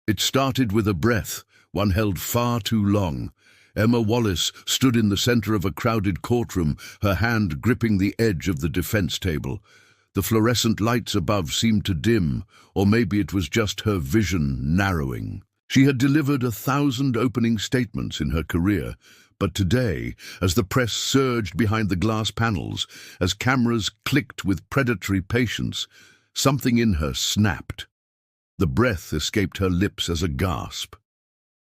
It started with a breath, one held far too long. Emma Wallace stood in the center of a crowded courtroom, her hand gripping the edge of the defense table. The fluorescent lights above seemed to dim, or maybe it was just her vision narrowing. She had delivered 1,000 opening statements in her career, but today, as the press surged behind the glass panels, as cameras clicked with predatory patience, something in her snapped. The breath escaped her lips as a gasp.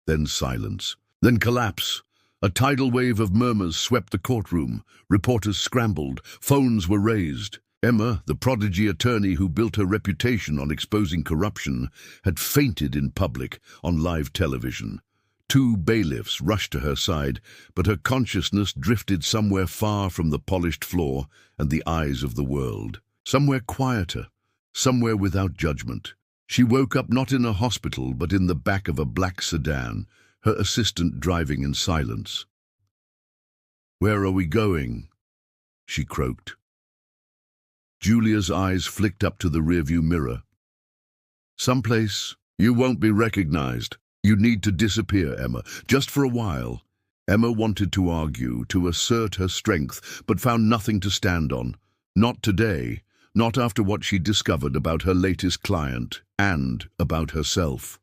Then silence. Then collapse. A tidal wave of murmurs swept the courtroom. Reporters scrambled. Phones were raised. Emma, the prodigy attorney who built her reputation on exposing corruption, had fainted in public on live television. 2 bailiffs rushed to her side, but her consciousness drifted somewhere far from the polished floor and the eyes of the world. Somewhere quieter, somewhere without judgment. She woke up not in a hospital, but in the back of a black sedan, her assistant driving in silence. "Where are we going?" she croaked. Julia's eyes flicked up to the rearview mirror. "Someplace you won't be recognized. You need to disappear, Emma, just for a while." Emma wanted to argue, to assert her strength, but found nothing to stand on. Not today, not after what she discovered about her latest client and about herself.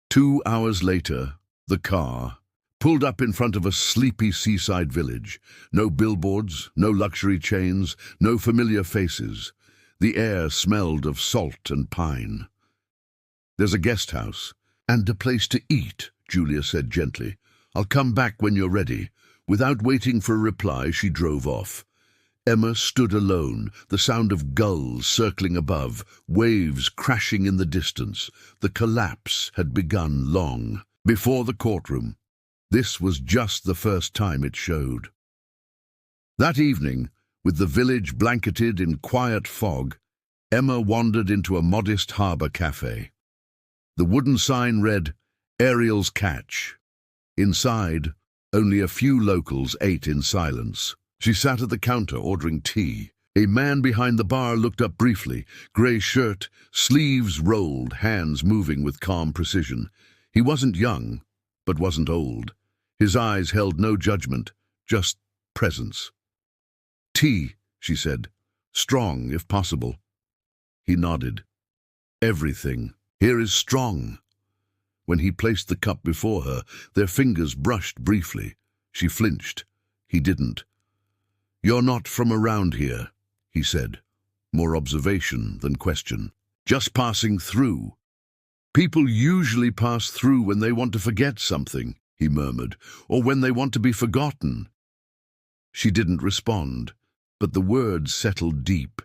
2 hours later, the car pulled up in front of a sleepy seaside village. No billboards, no luxury chains, no familiar faces. The air smelled of salt and pine. "There's a guest house and a place to eat," Julia said gently. "I'll come back when you're ready." Without waiting for a reply, she drove off. Emma stood alone, the sound of gulls circling above, waves crashing in the distance. The collapse had begun long before the courtroom. This was just the first time it showed. That evening, with the village blanketed in quiet fog, Emma wandered into a modest harbor cafe. The wooden sign read, "Ariel's Catch." Inside, only a few locals ate in silence. She sat at the counter ordering tea. A man behind the bar looked up briefly, grey shirt, sleeves rolled, hands moving with calm precision. He wasn't young, but wasn't old. His eyes held no judgment, just presence. "Tea," she said. "Strong, if possible." He nodded. "Everything here is strong." When he placed the cup before her, their fingers brushed briefly. She flinched. He didn't. "You're not from around here," he said, more observation than question. "Just passing through." "People usually pass through when they want to forget something," he murmured, "or when they want to be forgotten." She didn't respond, but the words settled deep.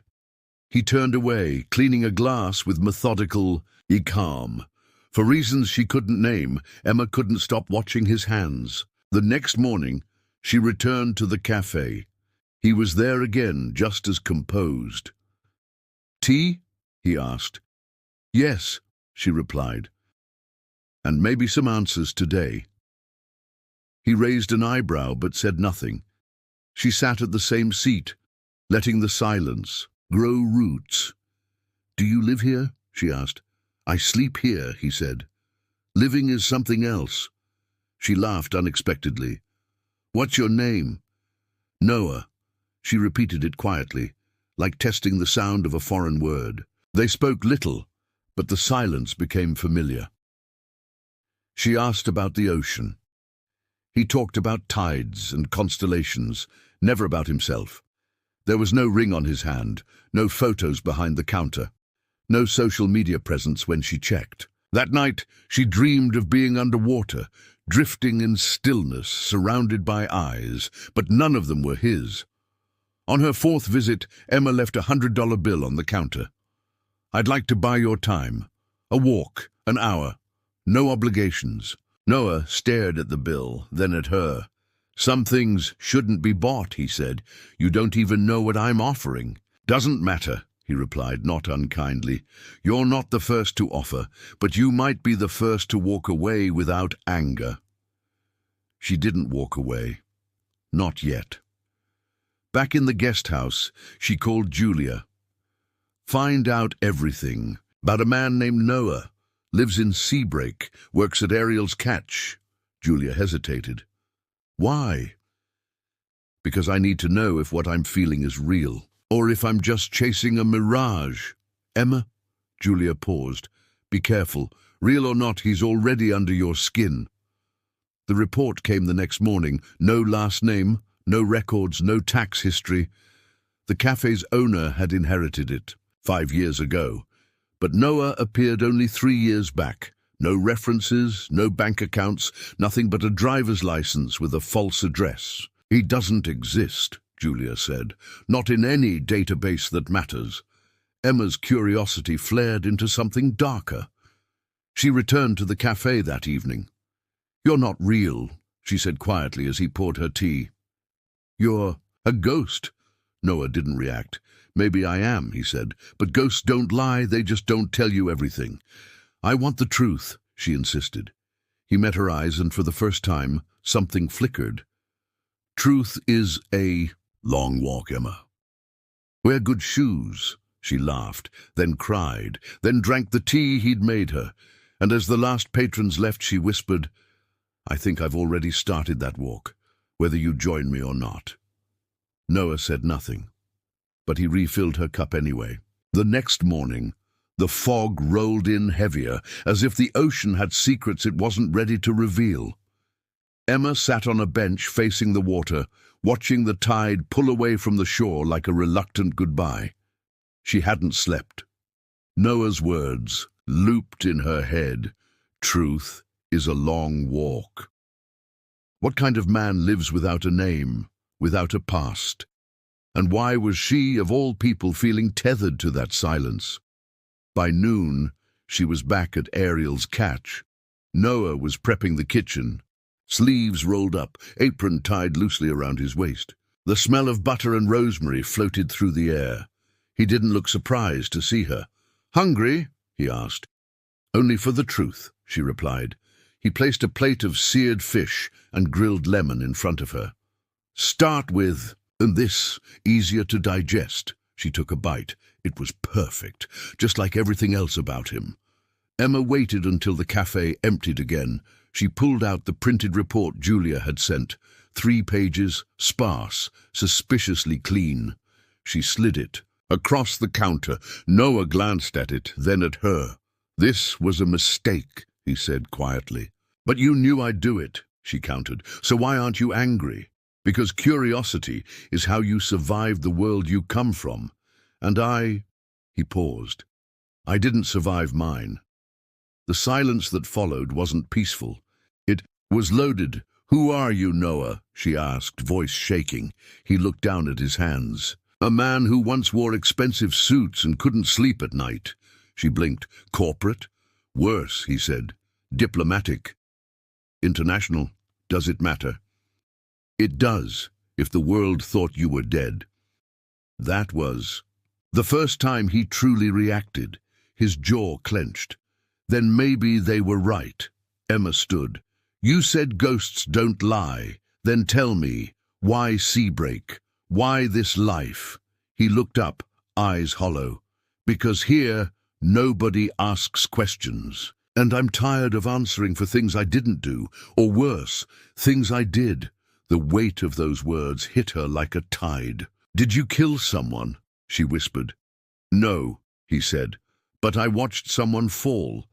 He turned away, cleaning a glass with methodical calm. For reasons she couldn't name, Emma couldn't stop watching his hands. The next morning, she returned to the cafe. He was there again, just as composed. "Tea?" he asked. "Yes," she replied. "And maybe some answers today." He raised an eyebrow but said nothing. She sat at the same seat, letting the silence grow roots. "Do you live here?" she asked. "I sleep here," he said. "Living is something else." She laughed unexpectedly. "What's your name?" "Noah." She repeated it quietly, like testing the sound of a foreign word. They spoke little, but the silence became familiar. She asked about the ocean. He talked about tides and constellations, never about himself. There was no ring on his hand, no photos behind the counter, no social media presence when she checked. That night, she dreamed of being underwater, drifting in stillness, surrounded by eyes, but none of them were his. On her 4th visit, Emma left a $100 bill on the counter. "I'd like to buy your time. A walk, an hour. No obligations." Noah stared at the bill, then at her. "Some things shouldn't be bought," he said. "You don't even know what I'm offering." "Doesn't matter," he replied, not unkindly. "You're not the first to offer, but you might be the first to walk away without anger." She didn't walk away. Not yet. Back in the guest house, she called Julia. "Find out everything about a man named Noah. Lives in Seabreak, works at Ariel's Catch. Julia hesitated. Why? Because I need to know if what I'm feeling is real, or if I'm just chasing a mirage. Emma? Julia paused. Be careful. Real or not, he's already under your skin. The report came the next morning. No last name, no records, no tax history. The cafe's owner had inherited it 5 years ago. But Noah appeared only 3 years back. No references, no bank accounts, nothing but a driver's license with a false address. He doesn't exist, Julia said. Not in any database that matters. Emma's curiosity flared into something darker. She returned to the cafe that evening. You're not real, she said quietly as he poured her tea. You're a ghost. Noah didn't react. Maybe I am, he said, but ghosts don't lie, they just don't tell you everything. I want the truth, she insisted. He met her eyes, and for the first time, something flickered. Truth is a long walk, Emma. Wear good shoes, she laughed, then cried, then drank the tea he'd made her, and as the last patrons left, she whispered, I think I've already started that walk, whether you join me or not. Noah said nothing, but he refilled her cup anyway. The next morning, the fog rolled in heavier, as if the ocean had secrets it wasn't ready to reveal. Emma sat on a bench facing the water, watching the tide pull away from the shore like a reluctant goodbye. She hadn't slept. Noah's words looped in her head. Truth is a long walk. What kind of man lives without a name, without a past? And why was she, of all people, feeling tethered to that silence? By noon, she was back at Ariel's Catch. Noah was prepping the kitchen, sleeves rolled up, apron tied loosely around his waist. The smell of butter and rosemary floated through the air. He didn't look surprised to see her. Hungry? He asked. Only for the truth, she replied. He placed a plate of seared fish and grilled lemon in front of her. Start with, and this, easier to digest. She took a bite. It was perfect, just like everything else about him. Emma waited until the cafe emptied again. She pulled out the printed report Julia had sent. 3 pages, sparse, suspiciously clean. She slid it across the counter. Noah glanced at it, then at her. This was a mistake, he said quietly. But you knew I'd do it, she countered. So why aren't you angry? Because curiosity is how you survive the world you come from. And he paused. I didn't survive mine. The silence that followed wasn't peaceful. It was loaded. Who are you, Noah? She asked, voice shaking. He looked down at his hands. A man who once wore expensive suits and couldn't sleep at night. She blinked. Corporate? Worse, he said. Diplomatic. International. Does it matter? It does, if the world thought you were dead. That was the first time he truly reacted. His jaw clenched. Then maybe they were right. Emma stood. You said ghosts don't lie. Then tell me, why Seabreak? Why this life? He looked up, eyes hollow. Because here, nobody asks questions. And I'm tired of answering for things I didn't do, or worse, things I did. The weight of those words hit her like a tide. Did you kill someone? She whispered. No, he said, but I watched someone fall,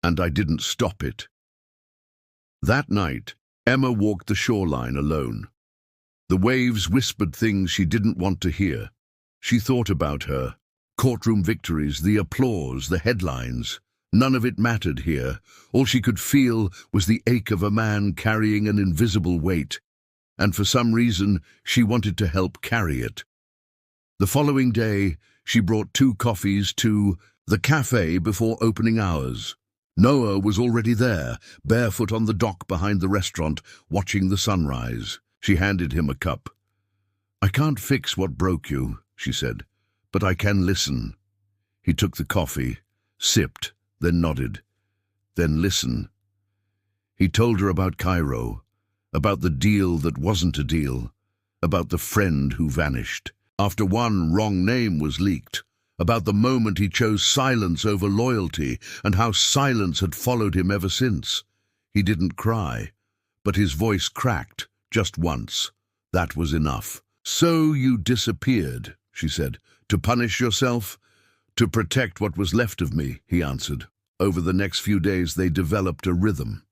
and I didn't stop it. That night, Emma walked the shoreline alone. The waves whispered things she didn't want to hear. She thought about her courtroom victories, the applause, the headlines. None of it mattered here. All she could feel was the ache of a man carrying an invisible weight, and for some reason she wanted to help carry it. The following day, she brought 2 coffees to the cafe before opening hours. Noah was already there, barefoot on the dock behind the restaurant, watching the sunrise. She handed him a cup. I can't fix what broke you, she said, but I can listen. He took the coffee, sipped, then nodded. Then listen. He told her about Cairo, about the deal that wasn't a deal, about the friend who vanished. After one wrong name was leaked, about the moment he chose silence over loyalty and how silence had followed him ever since. He didn't cry, but his voice cracked just once. That was enough. "So you disappeared," she said. "To punish yourself?" "To protect what was left of me," he answered. Over the next few days they developed a rhythm.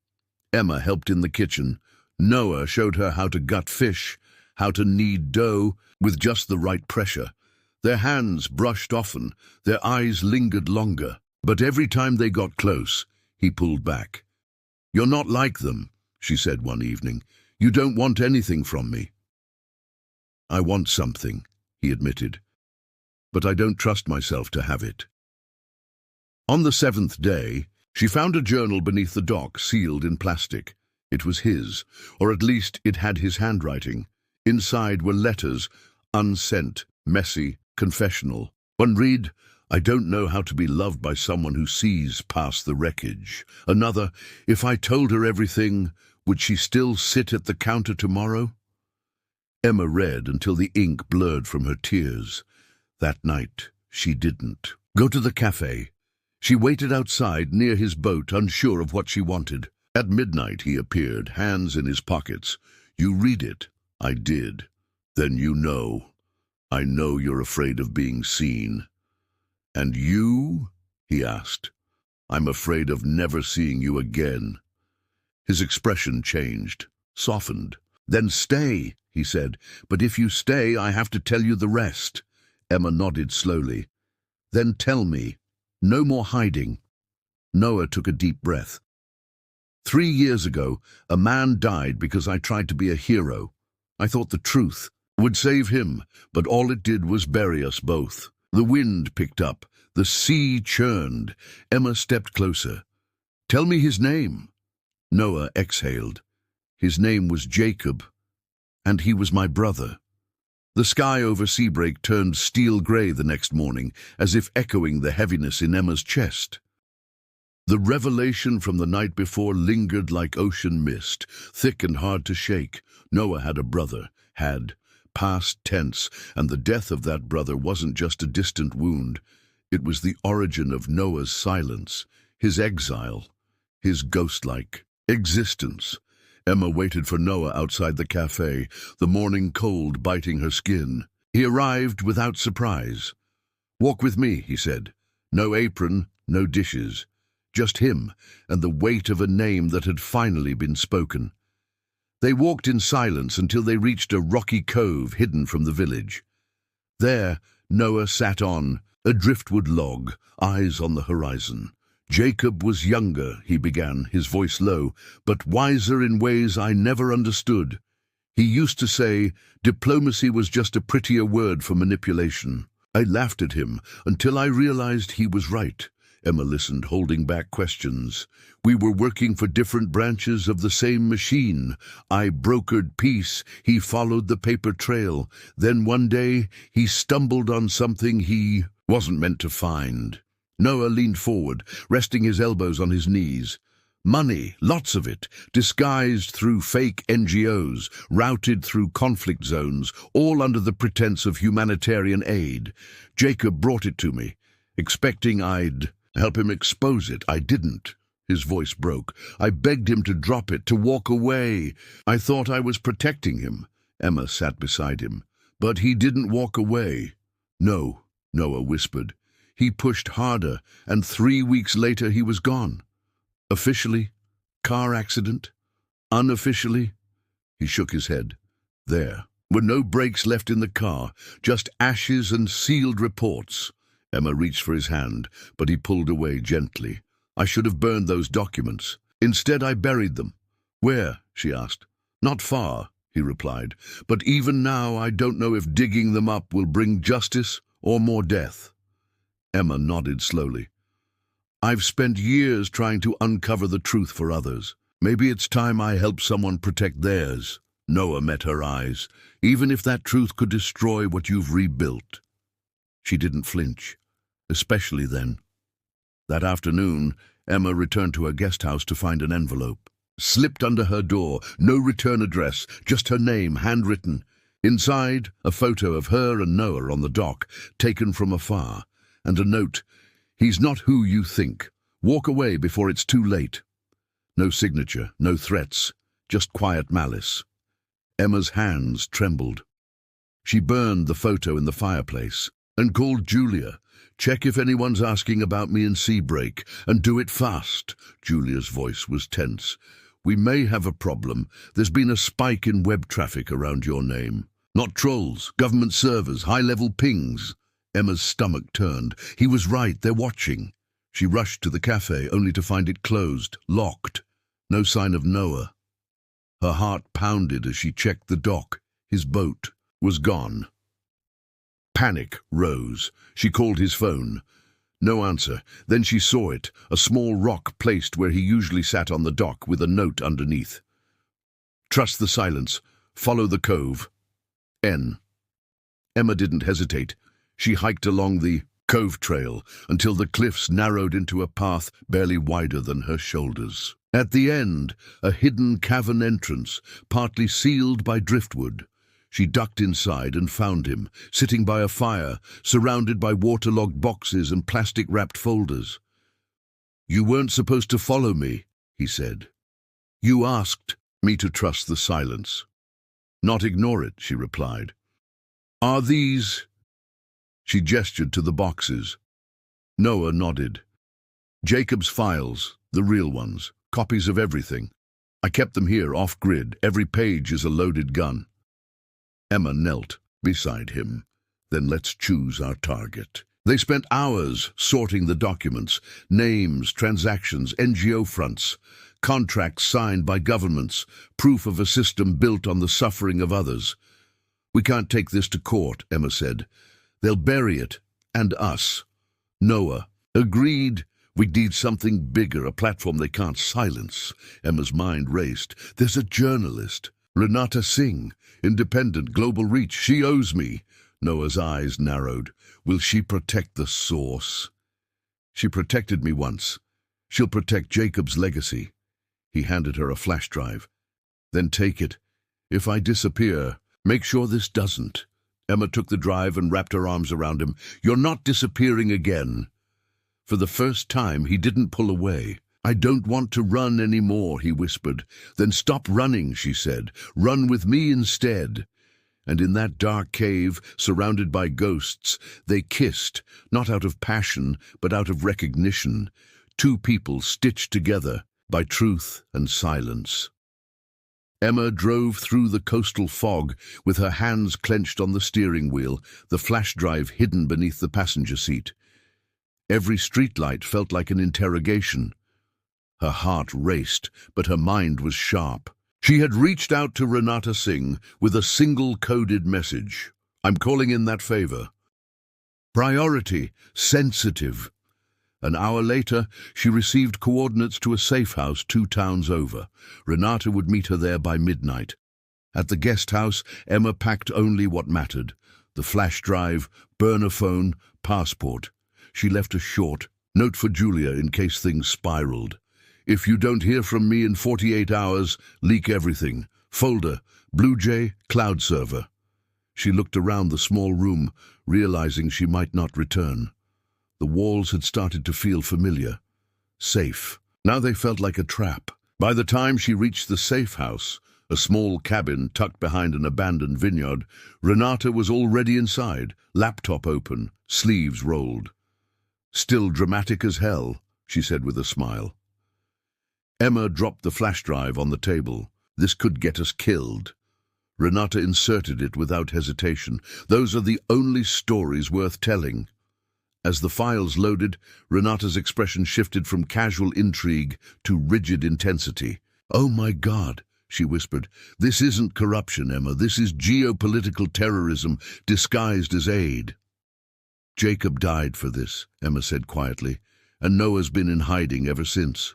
Emma helped in the kitchen. Noah showed her how to gut fish, how to knead dough with just the right pressure. Their hands brushed often, their eyes lingered longer, but every time they got close, he pulled back. "You're not like them," she said one evening. "You don't want anything from me." "I want something," he admitted, "but I don't trust myself to have it." On the 7th day, she found a journal beneath the dock, sealed in plastic. It was his, or at least it had his handwriting. Inside were letters, unsent, messy, confessional. One read, "I don't know how to be loved by someone who sees past the wreckage." Another, "If I told her everything, would she still sit at the counter tomorrow?" Emma read until the ink blurred from her tears. That night, she didn't go to the cafe. She waited outside near his boat, unsure of what she wanted. At midnight he appeared, hands in his pockets. "You read it." "I did." "Then you know." "I know you're afraid of being seen." "And you?" he asked. "I'm afraid of never seeing you again." His expression changed, softened. "Then stay," he said. "But if you stay, I have to tell you the rest." Emma nodded slowly. "Then tell me. No more hiding." Noah took a deep breath. 3 years ago, a man died because I tried to be a hero. I thought the truth would save him, but all it did was bury us both. The wind picked up. The sea churned. Emma stepped closer. "Tell me his name." Noah exhaled. "His name was Jacob, and he was my brother." The sky over Seabreak turned steel grey the next morning, as if echoing the heaviness in Emma's chest. The revelation from the night before lingered like ocean mist, thick and hard to shake. Noah had a brother, past tense, and the death of that brother wasn't just a distant wound. It was the origin of Noah's silence, his exile, his ghost-like existence. Emma waited for Noah outside the cafe, the morning cold biting her skin. He arrived without surprise. "Walk with me," he said. No apron, no dishes. Just him and the weight of a name that had finally been spoken. They walked in silence until they reached a rocky cove hidden from the village. There, Noah sat on a driftwood log, eyes on the horizon. "Jacob was younger," he began, his voice low, "but wiser in ways I never understood. He used to say, diplomacy was just a prettier word for manipulation. I laughed at him until I realized he was right." Emma listened, holding back questions. "We were working for different branches of the same machine. I brokered peace, he followed the paper trail. Then one day, he stumbled on something he wasn't meant to find." Noah leaned forward, resting his elbows on his knees. "Money, lots of it, disguised through fake NGOs, routed through conflict zones, all under the pretense of humanitarian aid. Jacob brought it to me, expecting I'd help him expose it. I didn't." His voice broke. "I begged him to drop it, to walk away. I thought I was protecting him." Emma sat beside him. "But he didn't walk away." "No," Noah whispered. "He pushed harder, and 3 weeks later he was gone. Officially, car accident. Unofficially." He shook his head. "There were no brakes left in the car, just ashes and sealed reports." Emma reached for his hand, but he pulled away gently. "I should have burned those documents. Instead, I buried them." "Where?" she asked. "Not far," he replied. "But even now, I don't know if digging them up will bring justice or more death." Emma nodded slowly. "I've spent years trying to uncover the truth for others. Maybe it's time I help someone protect theirs." Noah met her eyes. "Even if that truth could destroy what you've rebuilt." She didn't flinch, especially then. That afternoon, Emma returned to her guest house to find an envelope. Slipped under her door, no return address, just her name handwritten. Inside, a photo of her and Noah on the dock, taken from afar. and a note. "He's not who you think. Walk away before it's too late." No signature, no threats, just quiet malice. Emma's hands trembled. She burned the photo in the fireplace and called Julia. "Check if anyone's asking about me in Seabreak, and do it fast." Julia's voice was tense. "We may have a problem. There's been a spike in web traffic around your name. Not trolls, government servers, high-level pings." Emma's stomach turned. He was right, they're watching. She rushed to the cafe, only to find it closed, locked. No sign of Noah. Her heart pounded as she checked the dock. His boat was gone. Panic rose. She called his phone. No answer. Then she saw it, a small rock placed where he usually sat on the dock with a note underneath. "Trust the silence. Follow the cove. N." Emma didn't hesitate. She hiked along the cove trail until the cliffs narrowed into a path barely wider than her shoulders. At the end, a hidden cavern entrance, partly sealed by driftwood. She ducked inside and found him, sitting by a fire, surrounded by waterlogged boxes and plastic-wrapped folders. "You weren't supposed to follow me," he said. "You asked me to trust the silence." "Not ignore it," she replied. "Are these—" She gestured to the boxes. Noah nodded. "Jacob's files, the real ones, copies of everything. I kept them here, off-grid. Every page is a loaded gun." Emma knelt beside him. "Then let's choose our target." They spent hours sorting the documents, names, transactions, NGO fronts, contracts signed by governments, proof of a system built on the suffering of others. "We can't take this to court," Emma said. "They'll bury it, and us." Noah agreed. "We need something bigger, a platform they can't silence." Emma's mind raced. "There's a journalist, Renata Singh, independent, global reach. She owes me." Noah's eyes narrowed. "Will she protect the source?" "She protected me once. She'll protect Jacob's legacy." He handed her a flash drive. "Then take it. If I disappear, make sure this doesn't." Emma took the drive and wrapped her arms around him. "You're not disappearing again." For the first time, he didn't pull away. "I don't want to run anymore," he whispered. "Then stop running," she said. "Run with me instead." And in that dark cave, surrounded by ghosts, they kissed, not out of passion, but out of recognition. Two people stitched together by truth and silence. Emma drove through the coastal fog with her hands clenched on the steering wheel, the flash drive hidden beneath the passenger seat. Every streetlight felt like an interrogation. Her heart raced, but her mind was sharp. She had reached out to Renata Singh with a single coded message. "I'm calling in that favor. Priority, sensitive." An hour later, she received coordinates to a safe house 2 towns over. Renata would meet her there by midnight. At the guest house, Emma packed only what mattered: the flash drive, burner phone, passport. She left a short note for Julia in case things spiraled. "If you don't hear from me in 48 hours, leak everything. Folder, Blue Jay, cloud server." She looked around the small room, realizing she might not return. The walls had started to feel familiar. Safe. Now they felt like a trap. By the time she reached the safe house, a small cabin tucked behind an abandoned vineyard, Renata was already inside, laptop open, sleeves rolled. "Still dramatic as hell," she said with a smile. Emma dropped the flash drive on the table. "This could get us killed." Renata inserted it without hesitation. "Those are the only stories worth telling." As the files loaded, Renata's expression shifted from casual intrigue to rigid intensity. "Oh my God," she whispered. "This isn't corruption, Emma. This is geopolitical terrorism disguised as aid." "Jacob died for this," Emma said quietly, "and Noah's been in hiding ever since."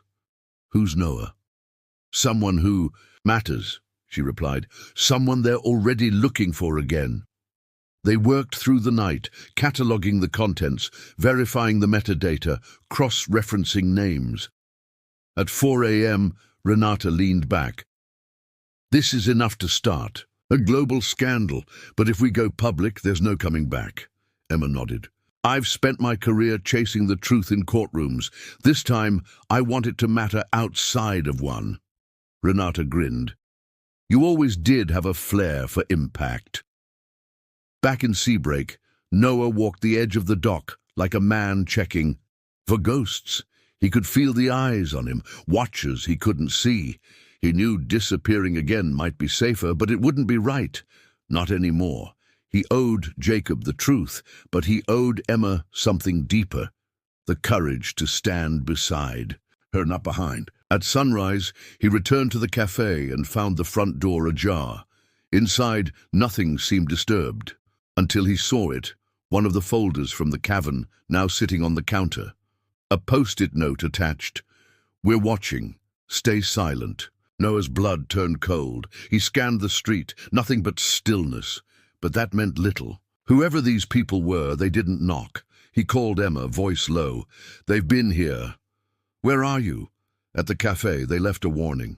"Who's Noah?" "Someone who matters," she replied. "Someone they're already looking for again." They worked through the night, cataloguing the contents, verifying the metadata, cross-referencing names. At 4 a.m., Renata leaned back. "This is enough to start. A global scandal, but if we go public, there's no coming back." Emma nodded. I've spent my career chasing the truth in courtrooms. This time, I want it to matter outside of one. Renata grinned. You always did have a flair for impact. Back in Seabreak, Noah walked the edge of the dock like a man checking for ghosts. He could feel the eyes on him, watchers he couldn't see. He knew disappearing again might be safer, but it wouldn't be right. Not anymore. He owed Jacob the truth, but he owed Emma something deeper, the courage to stand beside her, not behind. At sunrise, he returned to the cafe and found the front door ajar. Inside, nothing seemed disturbed, until he saw it, one of the folders from the cavern, now sitting on the counter. A post-it note attached. We're watching. Stay silent. Noah's blood turned cold. He scanned the street, nothing but stillness. But that meant little. Whoever these people were, they didn't knock. He called Emma, voice low. They've been here. Where are you? At the cafe. They left a warning.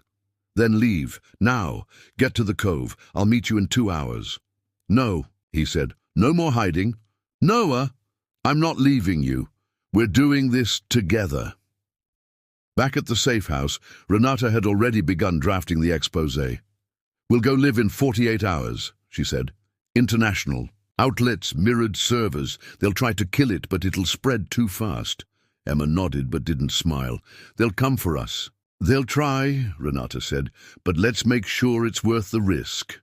Then leave. Now. Get to the cove. I'll meet you in 2 hours. No, he said. No more hiding. Noah, I'm not leaving you. We're doing this together. Back at the safe house, Renata had already begun drafting the exposé. We'll go live in 48 hours, she said. International. Outlets, mirrored servers. They'll try to kill it, but it'll spread too fast. Emma nodded but didn't smile. They'll come for us. They'll try, Renata said, but let's make sure it's worth the risk.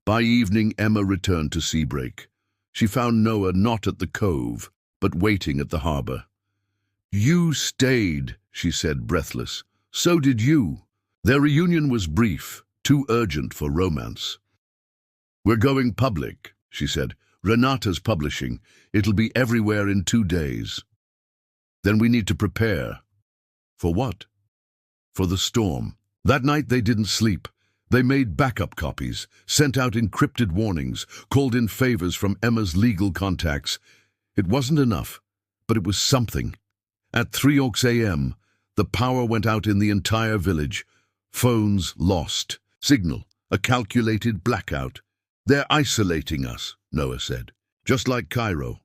By evening, Emma returned to Seabreak. She found Noah not at the cove, but waiting at the harbor. You stayed, she said, breathless. So did you. Their reunion was brief, too urgent for romance. We're going public, she said. Renata's publishing. It'll be everywhere in 2 days. Then we need to prepare. For what? For the storm. That night they didn't sleep. They made backup copies, sent out encrypted warnings, called in favors from Emma's legal contacts. It wasn't enough, but it was something. At 3 a.m., the power went out in the entire village. Phones lost. Signal, a calculated blackout. They're isolating us, Noah said. Just like Cairo.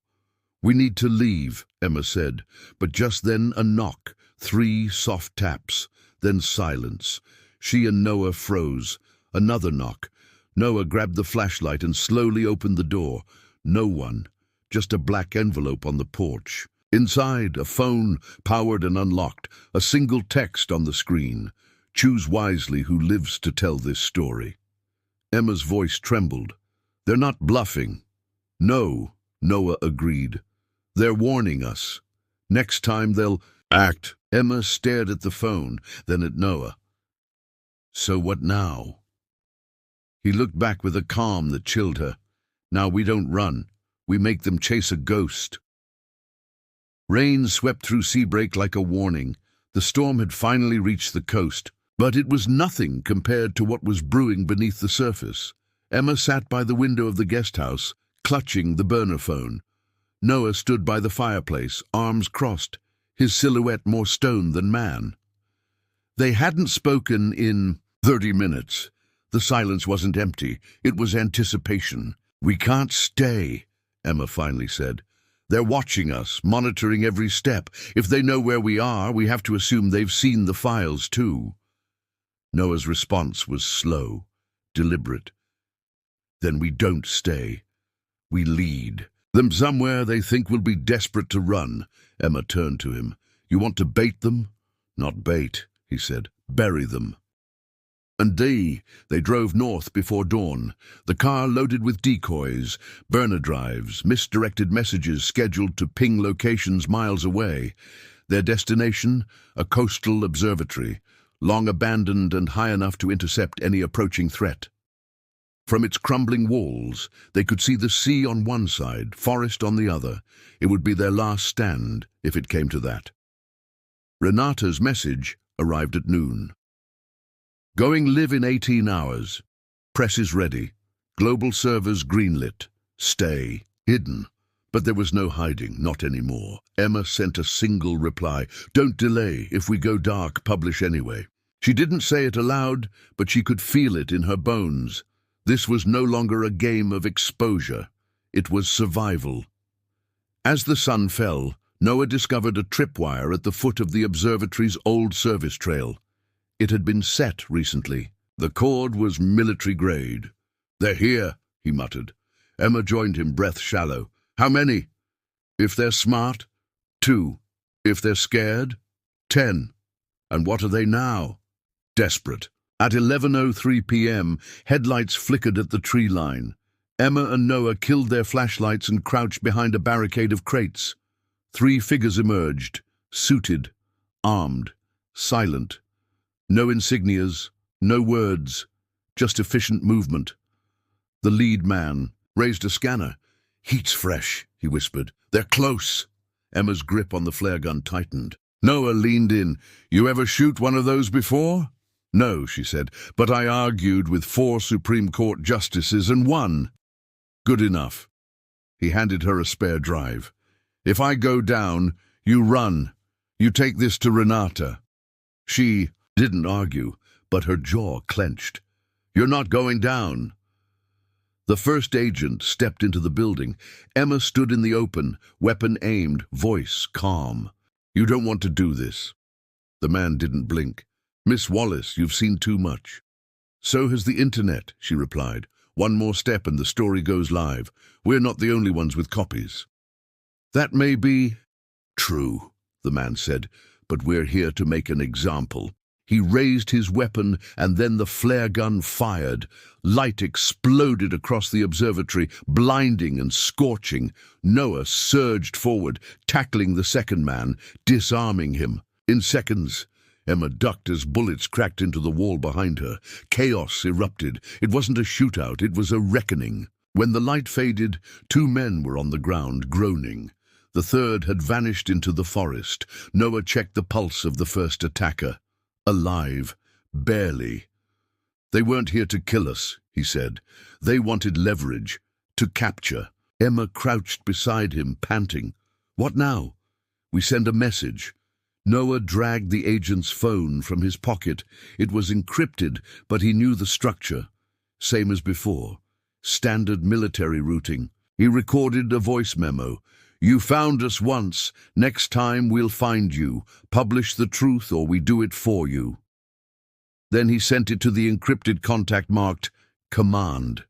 We need to leave, Emma said. But just then a knock, 3 soft taps, then silence. She and Noah froze. Another knock. Noah grabbed the flashlight and slowly opened the door. No one. Just a black envelope on the porch. Inside, a phone, powered and unlocked. A single text on the screen. Choose wisely who lives to tell this story. Emma's voice trembled. They're not bluffing. No, Noah agreed. They're warning us. Next time they'll act. Emma stared at the phone, then at Noah. So what now? He looked back with a calm that chilled her. Now we don't run. We make them chase a ghost. Rain swept through Seabreak like a warning. The storm had finally reached the coast, but it was nothing compared to what was brewing beneath the surface. Emma sat by the window of the guest house, clutching the burner phone. Noah stood by the fireplace, arms crossed, his silhouette more stone than man. They hadn't spoken in 30 minutes. The silence wasn't empty. It was anticipation. We can't stay, Emma finally said. They're watching us, monitoring every step. If they know where we are, we have to assume they've seen the files too. Noah's response was slow, deliberate. Then we don't stay. We lead. Them somewhere they think will be desperate to run. Emma turned to him. You want to bait them? Not bait, he said. Bury them. And they drove north before dawn, the car loaded with decoys, burner drives, misdirected messages scheduled to ping locations miles away. Their destination, a coastal observatory, long abandoned and high enough to intercept any approaching threat. From its crumbling walls, they could see the sea on one side, forest on the other. It would be their last stand, if it came to that. Renata's message arrived at noon. Going live in 18 hours. Press is ready. Global servers greenlit. Stay. Hidden. But there was no hiding, not anymore. Emma sent a single reply. Don't delay. If we go dark, publish anyway. She didn't say it aloud, but she could feel it in her bones. This was no longer a game of exposure. It was survival. As the sun fell, Noah discovered a tripwire at the foot of the observatory's old service trail. It had been set recently. The cord was military grade. "They're here," he muttered. Emma joined him, breath shallow. "How many?" "If they're smart, 2. If they're scared, 10. And what are they now?" "Desperate." At 11:03 p.m., headlights flickered at the tree line. Emma and Noah killed their flashlights and crouched behind a barricade of crates. 3 figures emerged, suited, armed, silent. No insignias, no words, just efficient movement. The lead man raised a scanner. "Heat's fresh," he whispered. "They're close." Emma's grip on the flare gun tightened. Noah leaned in. "You ever shoot one of those before?" "No," she said, "but I argued with 4 Supreme Court justices and won." "Good enough." He handed her a spare drive. "If I go down, you run. You take this to Renata." She didn't argue, but her jaw clenched. "You're not going down." The first agent stepped into the building. Emma stood in the open, weapon aimed, voice calm. "You don't want to do this." The man didn't blink. "Miss Wallace, you've seen too much." "So has the internet," she replied. "One more step and the story goes live. We're not the only ones with copies." "That may be true," the man said, "but we're here to make an example." He raised his weapon, and then the flare gun fired. Light exploded across the observatory, blinding and scorching. Noah surged forward, tackling the second man, disarming him. In seconds, Emma ducked as bullets cracked into the wall behind her. Chaos erupted. It wasn't a shootout, it was a reckoning. When the light faded, 2 men were on the ground, groaning. The third had vanished into the forest. Noah checked the pulse of the first attacker. Alive, barely. "They weren't here to kill us," he said. "They wanted leverage, to capture." Emma crouched beside him, panting. "What now?" "We send a message." Noah dragged the agent's phone from his pocket. It was encrypted, but he knew the structure. Same as before. Standard military routing. He recorded a voice memo. "You found us once. Next time we'll find you. Publish the truth or we do it for you." Then he sent it to the encrypted contact marked Command.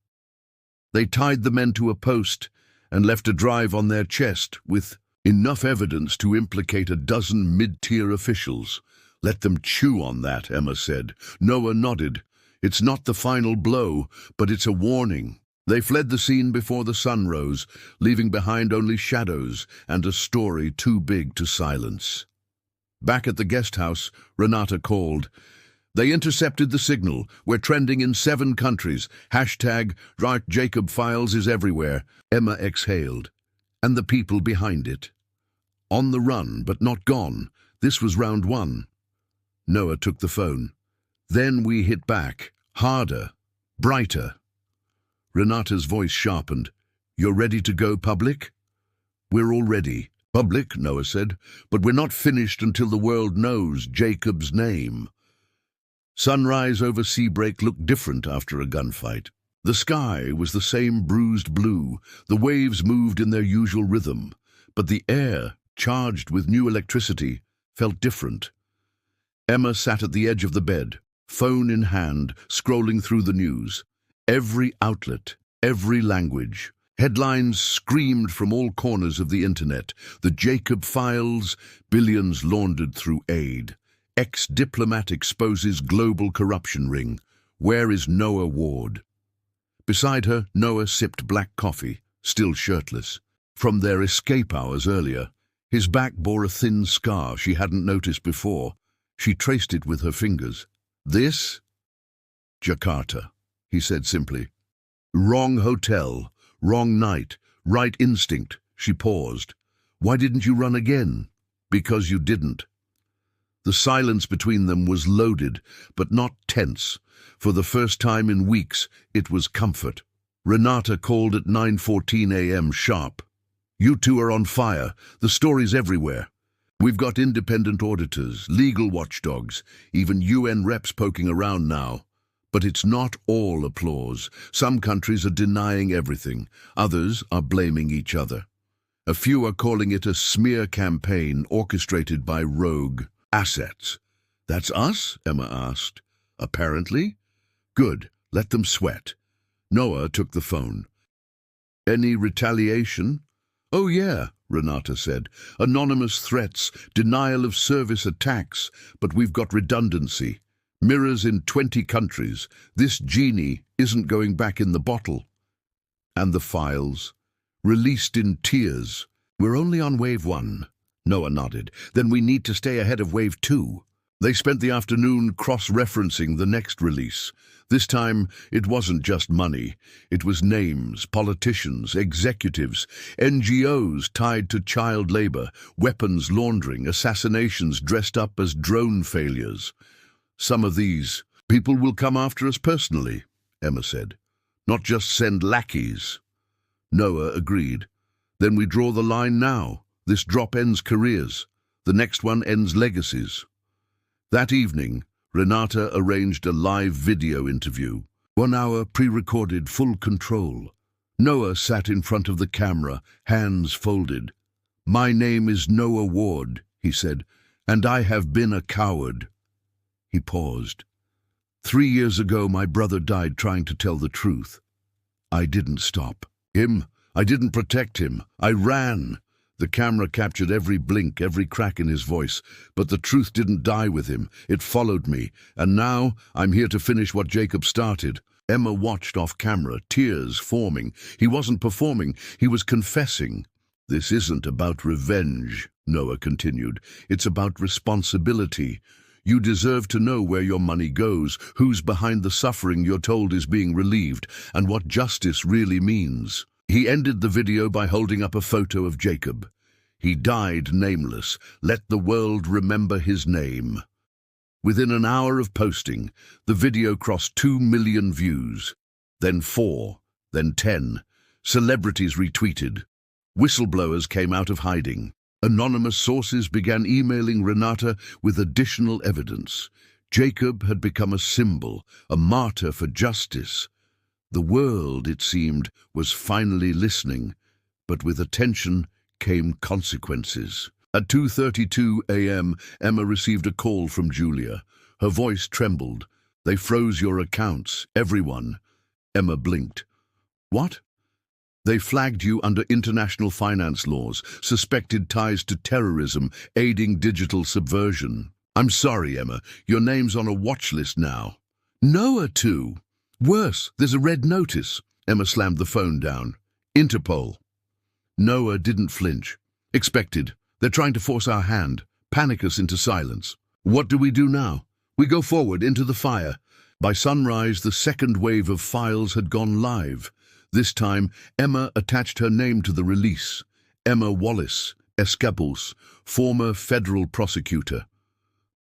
They tied the men to a post and left a drive on their chest with enough evidence to implicate a dozen mid-tier officials. "Let them chew on that," Emma said. Noah nodded. "It's not the final blow, but it's a warning." They fled the scene before the sun rose, leaving behind only shadows and a story too big to silence. Back at the guest house, Renata called. "They intercepted the signal. We're trending in 7 countries. Hashtag Dark Jacob Files is everywhere." Emma exhaled. "And the people behind it?" "On the run, but not gone. This was round 1. Noah took the phone. "Then we hit back. Harder. Brighter." Renata's voice sharpened. "You're ready to go public?" "We're all ready." "Public," Noah said, "but we're not finished until the world knows Jacob's name." Sunrise over Seabreak looked different after a gunfight. The sky was the same bruised blue. The waves moved in their usual rhythm, but the air, charged with new electricity, felt different. Emma sat at the edge of the bed, phone in hand, scrolling through the news. Every outlet, every language. Headlines screamed from all corners of the internet. The Jacob Files, billions laundered through aid. Ex-diplomat exposes global corruption ring. Where is Noah Ward? Beside her, Noah sipped black coffee, still shirtless. From their escape hours earlier, his back bore a thin scar she hadn't noticed before. She traced it with her fingers. "This?" "Jakarta," he said simply. "Wrong hotel, wrong night, right instinct." She paused. "Why didn't you run again?" "Because you didn't." The silence between them was loaded, but not tense. For the first time in weeks, it was comfort. Renata called at 9:14 a.m. sharp. "You two are on fire. The story's everywhere. We've got independent auditors, legal watchdogs, even UN reps poking around now. But it's not all applause. Some countries are denying everything. Others are blaming each other. A few are calling it a smear campaign orchestrated by rogue assets. That's us? Emma asked. Apparently. Good, let them sweat. Noah took the phone. Any retaliation? Oh yeah, Renata said. Anonymous threats, denial of service attacks, but we've got redundancy. Mirrors in 20 countries. This genie isn't going back in the bottle. And the files? Released in tears. We're only on wave 1. Noah nodded. Then we need to stay ahead of wave 2. They spent the afternoon cross-referencing the next release. This time, it wasn't just money. It was names, politicians, executives, NGOs tied to child labor, weapons laundering, assassinations dressed up as drone failures. Some of these, people will come after us personally, Emma said. Not just send lackeys. Noah agreed. Then we draw the line now. This drop ends careers. The next one ends legacies. That evening, Renata arranged a live video interview. 1 hour pre-recorded, full control. Noah sat in front of the camera, hands folded. My name is Noah Ward, he said, and I have been a coward. He paused. 3 years ago, my brother died trying to tell the truth. I didn't stop him. I didn't protect him. I ran. The camera captured every blink, every crack in his voice, but the truth didn't die with him. It followed me, and now I'm here to finish what Jacob started. Emma watched off camera, tears forming. He wasn't performing, he was confessing. This isn't about revenge, Noah continued. It's about responsibility. You deserve to know where your money goes, who's behind the suffering you're told is being relieved, and what justice really means. He ended the video by holding up a photo of Jacob. He died nameless. Let the world remember his name. Within an hour of posting, the video crossed 2 million views. Then 4, then 10. Celebrities retweeted. Whistleblowers came out of hiding. Anonymous sources began emailing Renata with additional evidence. Jacob had become a symbol, a martyr for justice. The world, it seemed, was finally listening, but with attention came consequences. At 2:32 a.m., Emma received a call from Julia. Her voice trembled. They froze your accounts, everyone. Emma blinked. What? They flagged you under international finance laws, suspected ties to terrorism, aiding digital subversion. I'm sorry, Emma. Your name's on a watch list now. Noah, too. Worse, there's a red notice. Emma slammed the phone down. Interpol. Noah didn't flinch. Expected. They're trying to force our hand, panic us into silence. What do we do now? We go forward into the fire. By sunrise, the second wave of files had gone live. This time, Emma attached her name to the release. Emma Wallace, Escapos, former federal prosecutor.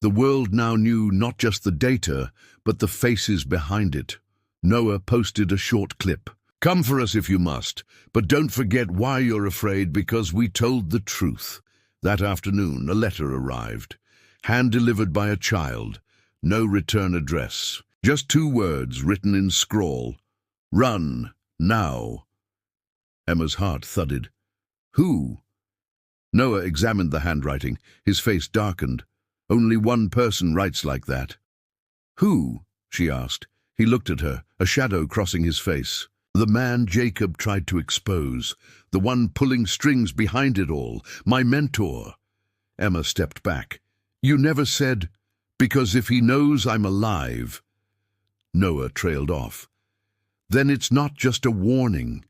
The world now knew not just the data, but the faces behind it. Noah posted a short clip. Come for us if you must, but don't forget why you're afraid, because we told the truth. That afternoon, a letter arrived. Hand-delivered by a child. No return address. Just 2 words written in scrawl. Run, now. Emma's heart thudded. Who? Noah examined the handwriting. His face darkened. Only one person writes like that. Who? She asked. He looked at her, a shadow crossing his face. The man Jacob tried to expose, the one pulling strings behind it all, my mentor. Emma stepped back. You never said, because if he knows I'm alive. Noah trailed off. Then it's not just a warning.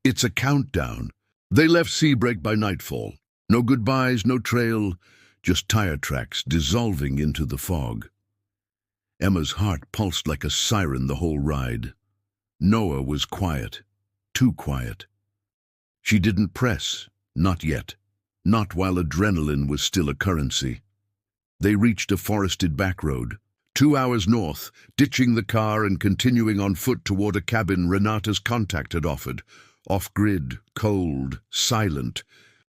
It's a countdown. They left Seabreak by nightfall. No goodbyes, no trail, just tire tracks dissolving into the fog. Emma's heart pulsed like a siren the whole ride. Noah was quiet, too quiet. She didn't press, not yet, not while adrenaline was still a currency. They reached a forested back road. 2 hours north, ditching the car and continuing on foot toward a cabin Renata's contact had offered. Off-grid, cold, silent.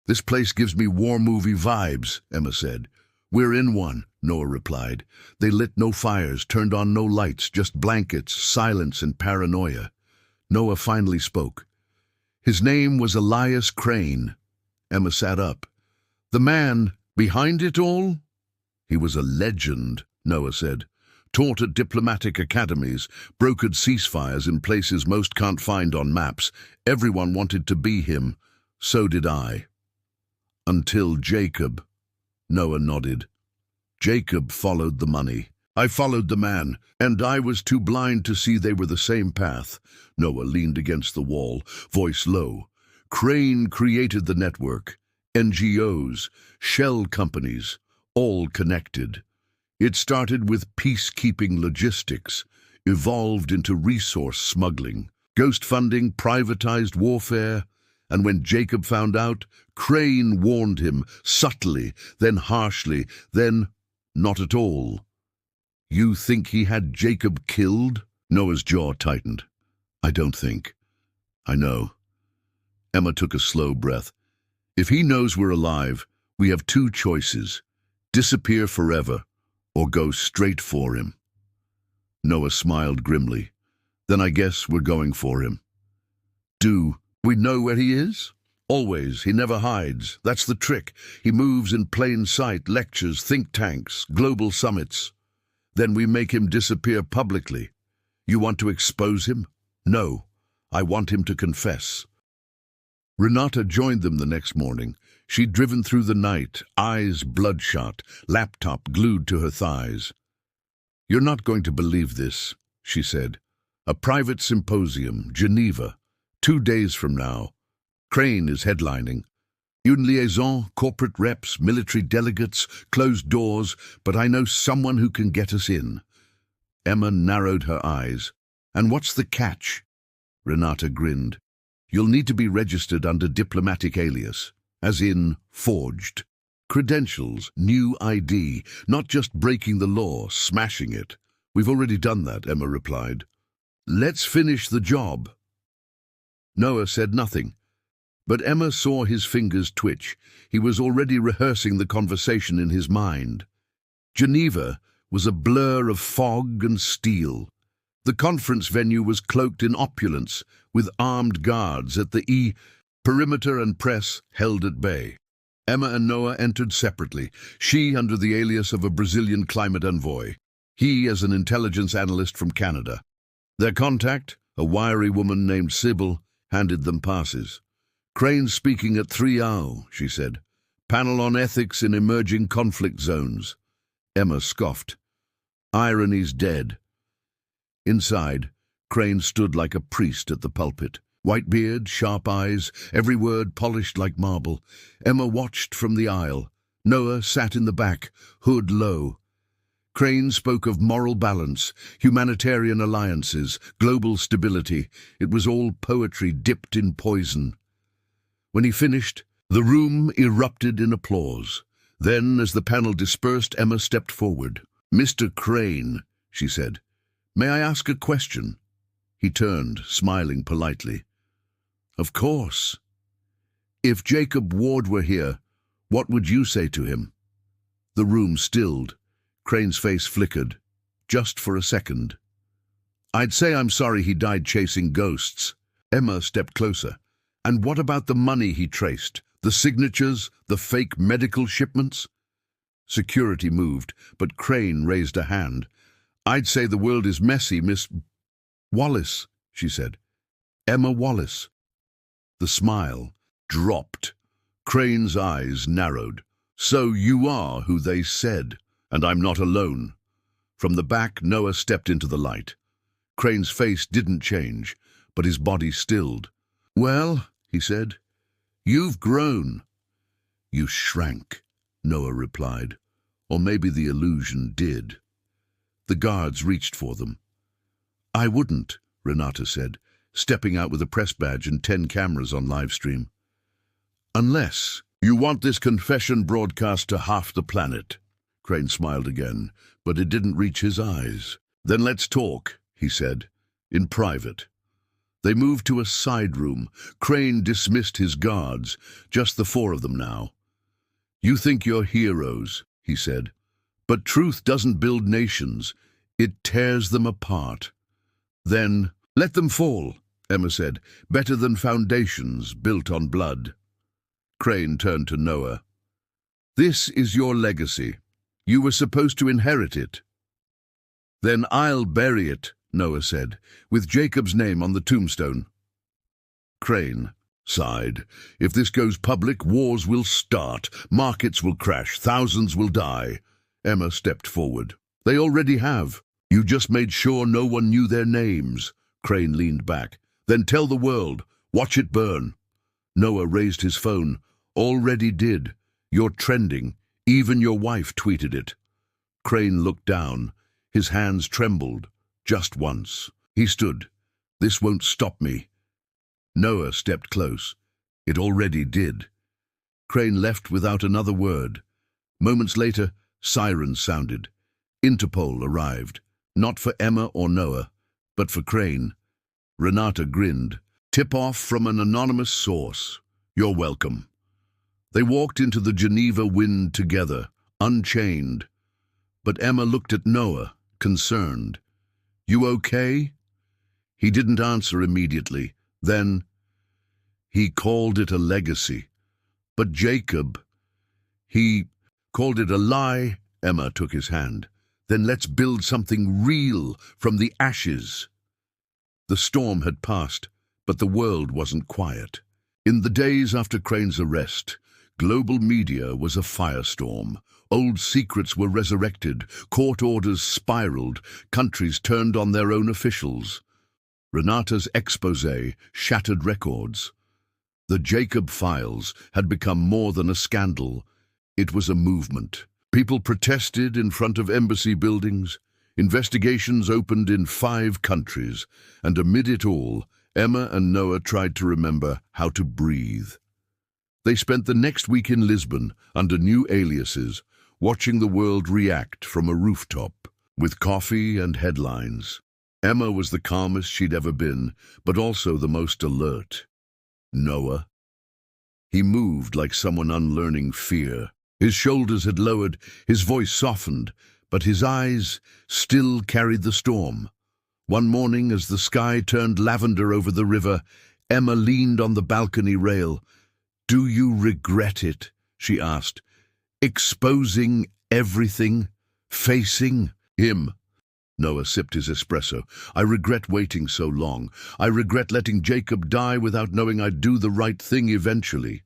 This place gives me war movie vibes, Emma said. We're in one, Noah replied. They lit no fires, turned on no lights, just blankets, silence, and paranoia. Noah finally spoke. His name was Elias Crane. Emma sat up. The man behind it all? He was a legend, Noah said. Taught at diplomatic academies, brokered ceasefires in places most can't find on maps. Everyone wanted to be him. So did I. Until Jacob. Noah nodded. Jacob followed the money. I followed the man, and I was too blind to see they were the same path. Noah leaned against the wall, voice low. Crane created the network. NGOs, shell companies, all connected. It started with peacekeeping logistics, evolved into resource smuggling, ghost funding, privatized warfare, and when Jacob found out, Crane warned him, subtly, then harshly, then not at all. You think he had Jacob killed? Noah's jaw tightened. I don't think. I know. Emma took a slow breath. If he knows we're alive, we have two choices. Disappear forever, or go straight for him. Noah smiled grimly. Then I guess we're going for him. Do we know where he is? Always. He never hides. That's the trick. He moves in plain sight, lectures, think tanks, global summits. Then we make him disappear publicly. You want to expose him? No. I want him to confess. Renata joined them the next morning. She'd driven through the night, eyes bloodshot, laptop glued to her thighs. You're not going to believe this, she said. A private symposium, Geneva, 2 days from now. Crane is headlining. Une liaison, corporate reps, military delegates, closed doors, but I know someone who can get us in. Emma narrowed her eyes. And what's the catch? Renata grinned. You'll need to be registered under diplomatic alias, as in forged. Credentials, new ID, not just breaking the law, smashing it. We've already done that, Emma replied. Let's finish the job. Noah said nothing, but Emma saw his fingers twitch. He was already rehearsing the conversation in his mind. Geneva was a blur of fog and steel. The conference venue was cloaked in opulence, with armed guards at the perimeter and press held at bay. Emma and Noah entered separately, she under the alias of a Brazilian climate envoy, he as an intelligence analyst from Canada. Their contact, a wiry woman named Sybil, handed them passes. Crane speaking at 3:00, she said. Panel on ethics in emerging conflict zones. Emma scoffed. Irony's dead. Inside, Crane stood like a priest at the pulpit. White beard, sharp eyes, every word polished like marble. Emma watched from the aisle. Noah sat in the back, hood low. Crane spoke of moral balance, humanitarian alliances, global stability. It was all poetry dipped in poison. When he finished, the room erupted in applause. Then, as the panel dispersed, Emma stepped forward. Mr. Crane, she said, may I ask a question? He turned, smiling politely. Of course. If Jacob Ward were here, what would you say to him? The room stilled. Crane's face flickered, just for a second. I'd say I'm sorry he died chasing ghosts. Emma stepped closer. And what about the money he traced? The signatures, the fake medical shipments? Security moved, but Crane raised a hand. I'd say the world is messy, Miss Wallace, she said. Emma Wallace. The smile dropped. Crane's eyes narrowed. So you are who they said, and I'm not alone. From the back, Noah stepped into the light. Crane's face didn't change, but his body stilled. Well, he said, you've grown. You shrank, Noah replied. Or maybe the illusion did. The guards reached for them. I wouldn't, Renata said, stepping out with a press badge and 10 cameras on live stream. Unless you want this confession broadcast to half the planet. Crane smiled again, but it didn't reach his eyes. Then let's talk, he said, in private. They moved to a side room. Crane dismissed his guards, just the 4 of them now. You think you're heroes, he said, but truth doesn't build nations. It tears them apart. Then, let them fall, Emma said, better than foundations built on blood. Crane turned to Noah. This is your legacy. You were supposed to inherit it. Then I'll bury it, Noah said, with Jacob's name on the tombstone. Crane sighed. If this goes public, wars will start, markets will crash, thousands will die. Emma stepped forward. They already have. You just made sure no one knew their names. Crane leaned back. Then tell the world. Watch it burn. Noah raised his phone. Already did. You're trending. Even your wife tweeted it. Crane looked down. His hands trembled. Just once. He stood. This won't stop me. Noah stepped close. It already did. Crane left without another word. Moments later, sirens sounded. Interpol arrived. Not for Emma or Noah, but for Crane. Renata grinned. Tip-off from an anonymous source. You're welcome. They walked into the Geneva wind together, unchained. But Emma looked at Noah, concerned. You okay? He didn't answer immediately. Then, he called it a legacy. But Jacob, he called it a lie. Emma took his hand. Then let's build something real from the ashes. The storm had passed, but the world wasn't quiet. In the days after Crane's arrest, global media was a firestorm. Old secrets were resurrected, court orders spiraled, countries turned on their own officials. Renata's exposé shattered records. The Jacob files had become more than a scandal. It was a movement. People protested in front of embassy buildings. Investigations opened in 5 countries. And amid it all, Emma and Noah tried to remember how to breathe. They spent the next week in Lisbon under new aliases, watching the world react from a rooftop, with coffee and headlines. Emma was the calmest she'd ever been, but also the most alert. Noah? He moved like someone unlearning fear. His shoulders had lowered, his voice softened, but his eyes still carried the storm. One morning, as the sky turned lavender over the river, Emma leaned on the balcony rail. Do you regret it? She asked. Exposing everything? Facing him? Noah sipped his espresso. I regret waiting so long. I regret letting Jacob die without knowing I'd do the right thing eventually.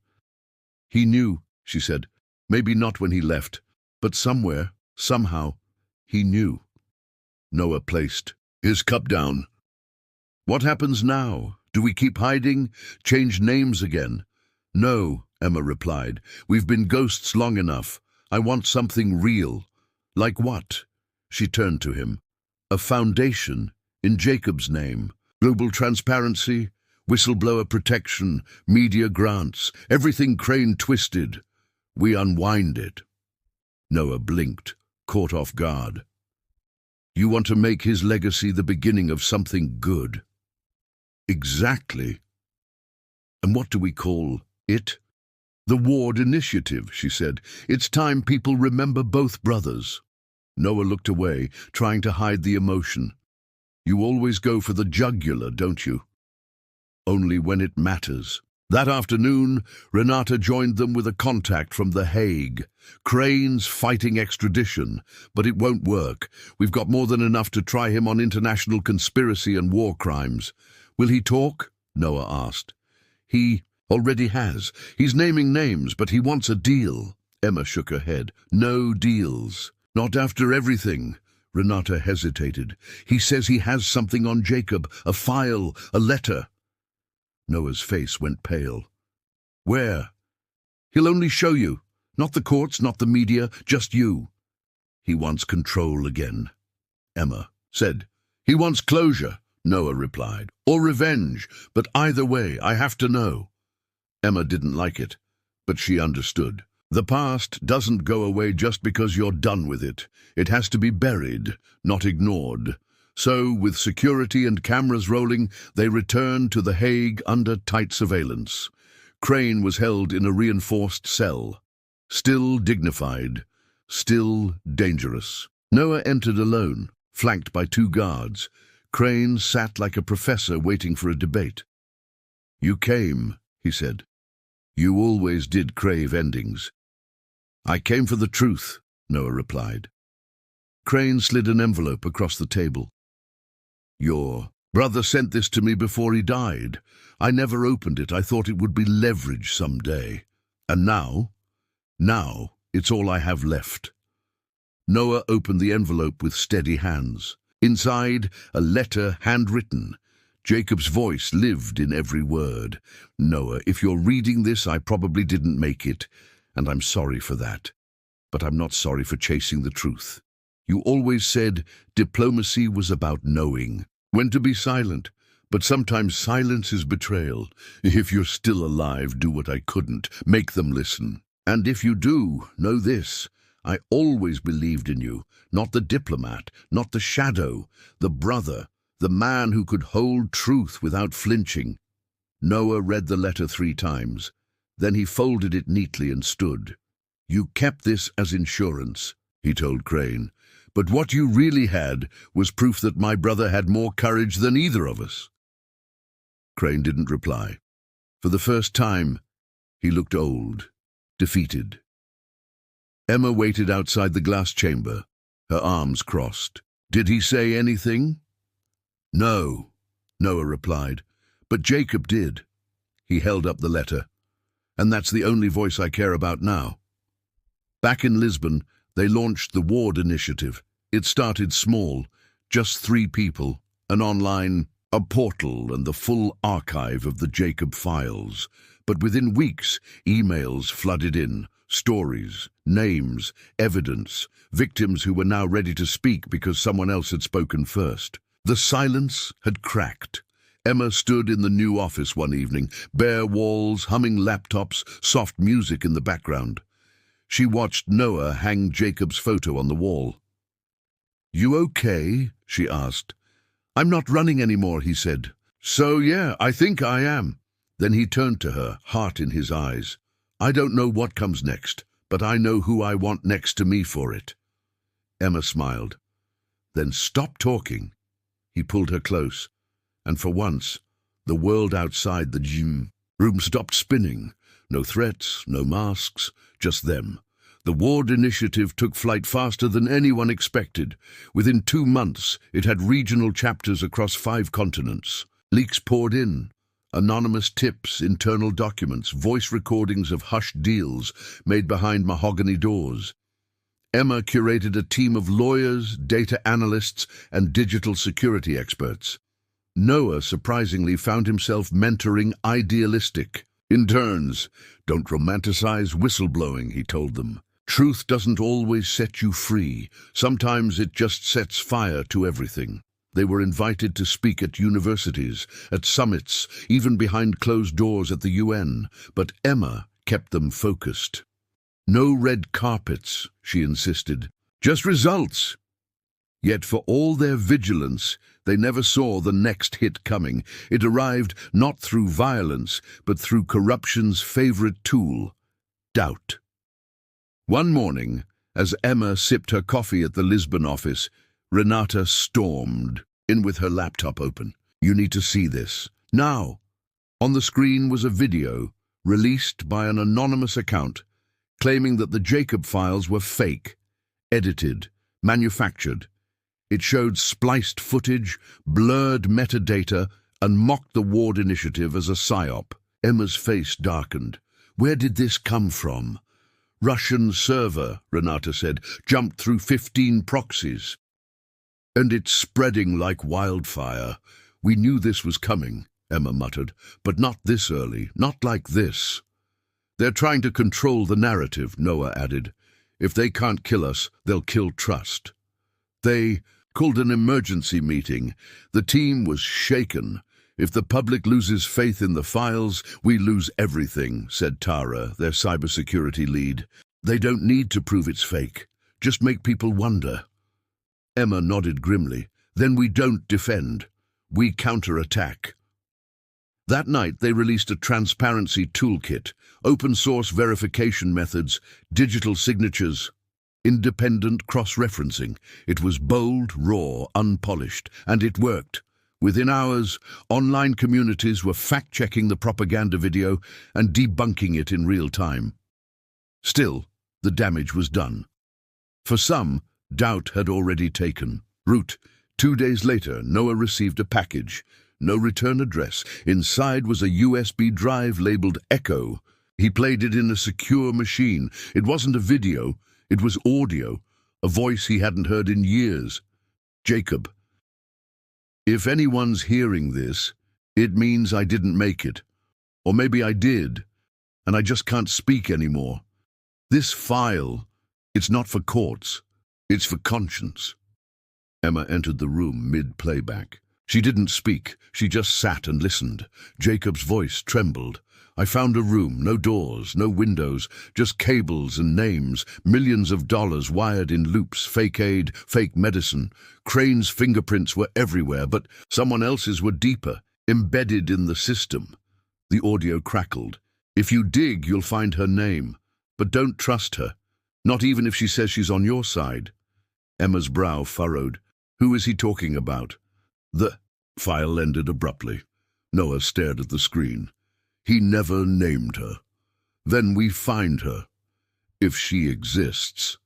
He knew, she said. Maybe not when he left, but somewhere, somehow, he knew. Noah placed his cup down. What happens now? Do we keep hiding? Change names again? No, Emma replied. We've been ghosts long enough. I want something real. Like what? She turned to him. A foundation, in Jacob's name. Global transparency, whistleblower protection, media grants, everything Crane twisted. We unwind it. Noah blinked, caught off guard. You want to make his legacy the beginning of something good. Exactly. And what do we call it? The Ward Initiative, she said. It's time people remember both brothers. Noah looked away, trying to hide the emotion. You always go for the jugular, don't you? Only when it matters. That afternoon, Renata joined them with a contact from The Hague. Crane's fighting extradition, but it won't work. We've got more than enough to try him on international conspiracy and war crimes. Will he talk? Noah asked. He already has. He's naming names, but he wants a deal. Emma shook her head. No deals. Not after everything. Renata hesitated. He says he has something on Jacob, a file, a letter. Noah's face went pale. Where? He'll only show you. Not the courts, not the media, just you. He wants control again, Emma said. He wants closure, Noah replied, or revenge, but either way, I have to know. Emma didn't like it, but she understood. The past doesn't go away just because you're done with it. It has to be buried, not ignored. So, with security and cameras rolling, they returned to The Hague under tight surveillance. Crane was held in a reinforced cell. Still dignified, still dangerous. Noah entered alone, flanked by 2 guards. Crane sat like a professor waiting for a debate. You came, he said. You always did crave endings. I came for the truth, Noah replied. Crane slid an envelope across the table. Your brother sent this to me before he died. I never opened it. I thought it would be leverage someday. And now it's all I have left. Noah opened the envelope with steady hands. Inside, a letter handwritten. Jacob's voice lived in every word. Noah, if you're reading this, I probably didn't make it, and I'm sorry for that. But I'm not sorry for chasing the truth. You always said diplomacy was about knowing when to be silent, but sometimes silence is betrayal. If you're still alive, do what I couldn't. Make them listen. And if you do, know this. I always believed in you, not the diplomat, not the shadow, the brother, the man who could hold truth without flinching. Noah read the letter 3 times. Then he folded it neatly and stood. You kept this as insurance, he told Crane. But what you really had was proof that my brother had more courage than either of us. Crane didn't reply. For the first time, he looked old, defeated. Emma waited outside the glass chamber, her arms crossed. Did he say anything? No, Noah replied, but Jacob did. He held up the letter. And that's the only voice I care about now. Back in Lisbon, they launched the Ward Initiative. It started small, just 3 people, an online, a portal and the full archive of the Jacob files. But within weeks, emails flooded in, stories, names, evidence, victims who were now ready to speak because someone else had spoken first. The silence had cracked. Emma stood in the new office one evening, bare walls, humming laptops, soft music in the background. She watched Noah hang Jacob's photo on the wall. You okay? She asked. I'm not running anymore, he said. So yeah, I think I am. Then he turned to her, heart in his eyes. I don't know what comes next, but I know who I want next to me for it. Emma smiled. Then stop talking. He pulled her close, and for once, the world outside the gym room stopped spinning. No threats, no masks, just them. The Ward Initiative took flight faster than anyone expected. Within 2 months, it had regional chapters across 5 continents. Leaks poured in. Anonymous tips, internal documents, voice recordings of hushed deals made behind mahogany doors. Emma curated a team of lawyers, data analysts, and digital security experts. Noah surprisingly found himself mentoring idealistic interns. Don't romanticize whistleblowing, he told them. Truth doesn't always set you free. Sometimes it just sets fire to everything. They were invited to speak at universities, at summits, even behind closed doors at the UN, but Emma kept them focused. No red carpets, she insisted. Just results. Yet for all their vigilance, they never saw the next hit coming. It arrived not through violence, but through corruption's favorite tool, doubt. One morning, as Emma sipped her coffee at the Lisbon office, Renata stormed in with her laptop open. You need to see this. Now. On the screen was a video released by an anonymous account claiming that the Jacob files were fake, edited, manufactured. It showed spliced footage, blurred metadata, and mocked the Ward Initiative as a psyop. Emma's face darkened. Where did this come from? Russian server, Renata said, jumped through 15 proxies. And it's spreading like wildfire. We knew this was coming, Emma muttered, but not this early, not like this. They're trying to control the narrative, Noah added. If they can't kill us, they'll kill trust. They called an emergency meeting. The team was shaken. If the public loses faith in the files, we lose everything, said Tara, their cybersecurity lead. They don't need to prove it's fake. Just make people wonder. Emma nodded grimly. Then we don't defend. We counterattack. That night, they released a transparency toolkit, open-source verification methods, digital signatures, independent cross-referencing. It was bold, raw, unpolished, and it worked. Within hours, online communities were fact-checking the propaganda video and debunking it in real time. Still, the damage was done. For some, doubt had already taken root. 2 days later, Noah received a package. No return address. Inside was a USB drive labeled Echo. He played it in a secure machine. It wasn't a video, it was audio, a voice he hadn't heard in years. Jacob. If anyone's hearing this, it means I didn't make it. Or maybe I did, and I just can't speak anymore. This file, it's not for courts, it's for conscience. Emma entered the room mid-playback. She didn't speak, she just sat and listened. Jacob's voice trembled. I found a room, no doors, no windows, just cables and names, millions of dollars wired in loops, fake aid, fake medicine. Crane's fingerprints were everywhere, but someone else's were deeper, embedded in the system. The audio crackled. If you dig, you'll find her name. But don't trust her, not even if she says she's on your side. Emma's brow furrowed. Who is he talking about? The file ended abruptly. Noah stared at the screen. He never named her. Then we find her. If she exists.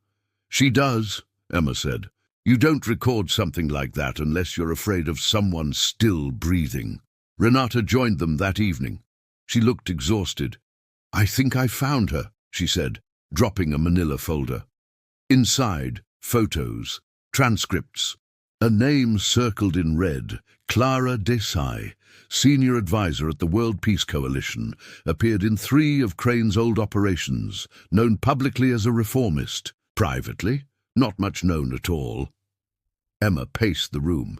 She does, Emma said. You don't record something like that unless you're afraid of someone still breathing. Renata joined them that evening. She looked exhausted. I think I found her, she said, dropping a manila folder. Inside, photos, transcripts. A name circled in red, Clara Desai, senior advisor at the World Peace Coalition, appeared in 3 of Crane's old operations, known publicly as a reformist. Privately, not much known at all. Emma paced the room.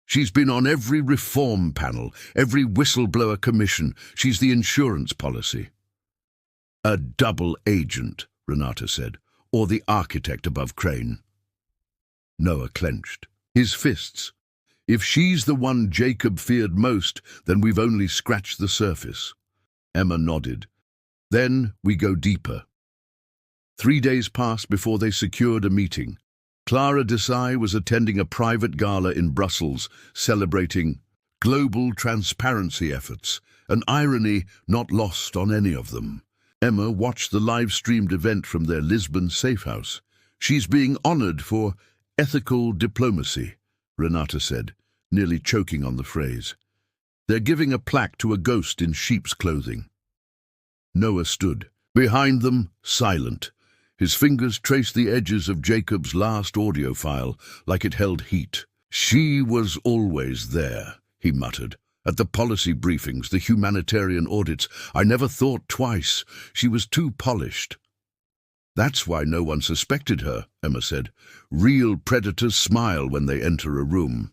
She's been on every reform panel, every whistleblower commission. She's the insurance policy. A double agent, Renata said, or the architect above Crane. Noah clenched. His fists. If she's the one Jacob feared most, then we've only scratched the surface. Emma nodded. Then we go deeper. 3 days passed before they secured a meeting. Clara Desai was attending a private gala in Brussels, celebrating global transparency efforts, an irony not lost on any of them. Emma watched the live-streamed event from their Lisbon safe house. She's being honored for ethical diplomacy, Renata said, nearly choking on the phrase. They're giving a plaque to a ghost in sheep's clothing. Noah stood. Behind them, silent. His fingers traced the edges of Jacob's last audio file, like it held heat. She was always there, he muttered. At the policy briefings, the humanitarian audits, I never thought twice. She was too polished. That's why no one suspected her, Emma said. Real predators smile when they enter a room.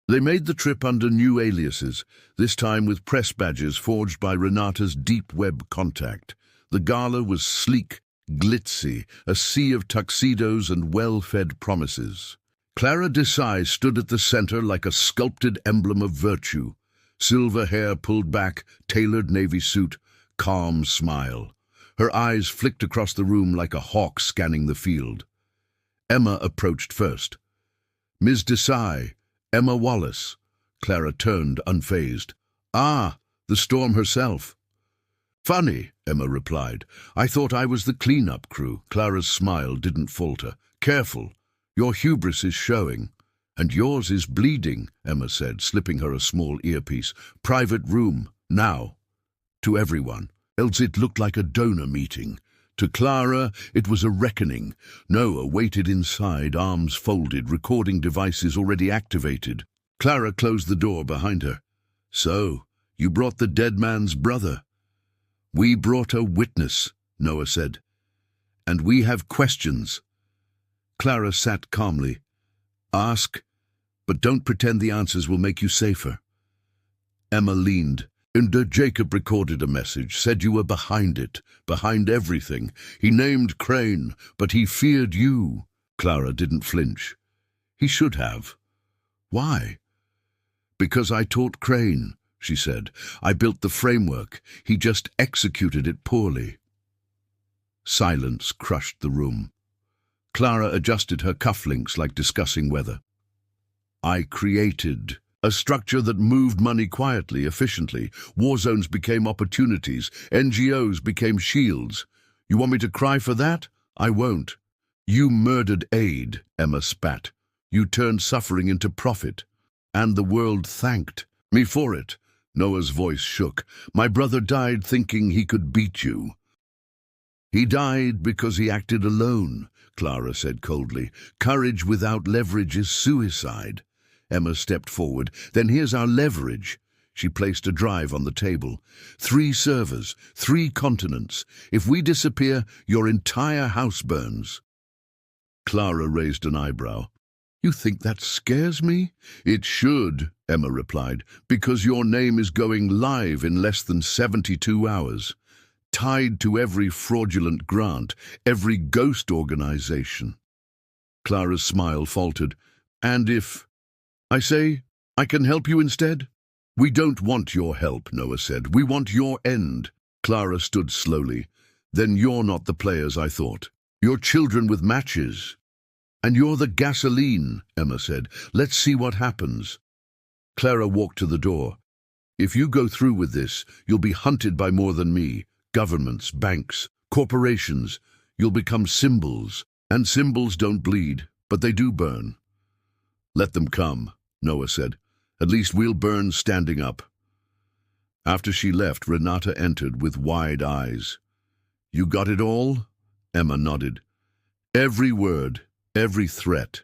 They made the trip under new aliases, this time with press badges forged by Renata's deep web contact. The gala was sleek, glitzy, a sea of tuxedos and well-fed promises. Clara Desai stood at the center like a sculpted emblem of virtue. Silver hair pulled back, tailored navy suit, calm smile. Her eyes flicked across the room like a hawk scanning the field. Emma approached first. Ms. Desai, Emma Wallace. Clara turned, unfazed. Ah, the storm herself. Funny, Emma replied. I thought I was the clean-up crew. Clara's smile didn't falter. Careful, your hubris is showing. And yours is bleeding, Emma said, slipping her a small earpiece. Private room, now. To everyone. Else it looked like a donor meeting. To Clara, it was a reckoning. Noah waited inside, arms folded, recording devices already activated. Clara closed the door behind her. So, you brought the dead man's brother. We brought a witness, Noah said. And we have questions. Clara sat calmly. Ask, but don't pretend the answers will make you safer. Emma leaned. And Jacob recorded a message, said you were behind it, behind everything. He named Crane, but he feared you. Clara didn't flinch. He should have. Why? Because I taught Crane, she said. I built the framework. He just executed it poorly. Silence crushed the room. Clara adjusted her cufflinks like discussing weather. I created A structure that moved money quietly, efficiently. War zones became opportunities. NGOs became shields. You want me to cry for that? I won't. You murdered aid, Emma spat. You turned suffering into profit. And the world thanked me for it. Noah's voice shook. My brother died thinking he could beat you. He died because he acted alone, Clara said coldly. Courage without leverage is suicide. Emma stepped forward. Then here's our leverage. She placed a drive on the table. 3 servers, 3 continents. If we disappear, your entire house burns. Clara raised an eyebrow. You think that scares me? It should, Emma replied, because your name is going live in less than 72 hours. Tied to every fraudulent grant, every ghost organization. Clara's smile faltered. And if I say, I can help you instead? We don't want your help, Noah said. We want your end. Clara stood slowly. Then you're not the players I thought. You're children with matches. And you're the gasoline, Emma said. Let's see what happens. Clara walked to the door. If you go through with this, you'll be hunted by more than me. Governments, banks, corporations. You'll become symbols. And symbols don't bleed, but they do burn. Let them come, Noah said. At least we'll burn standing up. After she left, Renata entered with wide eyes. You got it all? Emma nodded. Every word, every threat.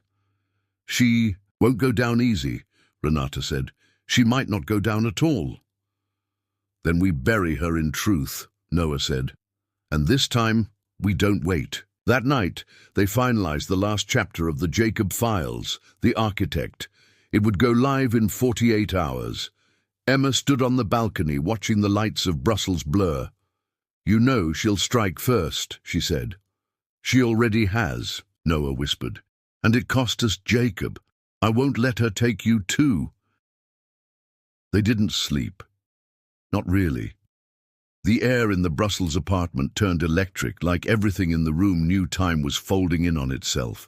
She won't go down easy, Renata said. She might not go down at all. Then we bury her in truth, Noah said. And this time, we don't wait. That night, they finalized the last chapter of the Jacob Files, The Architect. It would go live in 48 hours. Emma stood on the balcony watching the lights of Brussels blur. You know she'll strike first, she said. She already has, Noah whispered. And it cost us Jacob. I won't let her take you too. They didn't sleep. Not really. The air in the Brussels apartment turned electric, like everything in the room knew time was folding in on itself.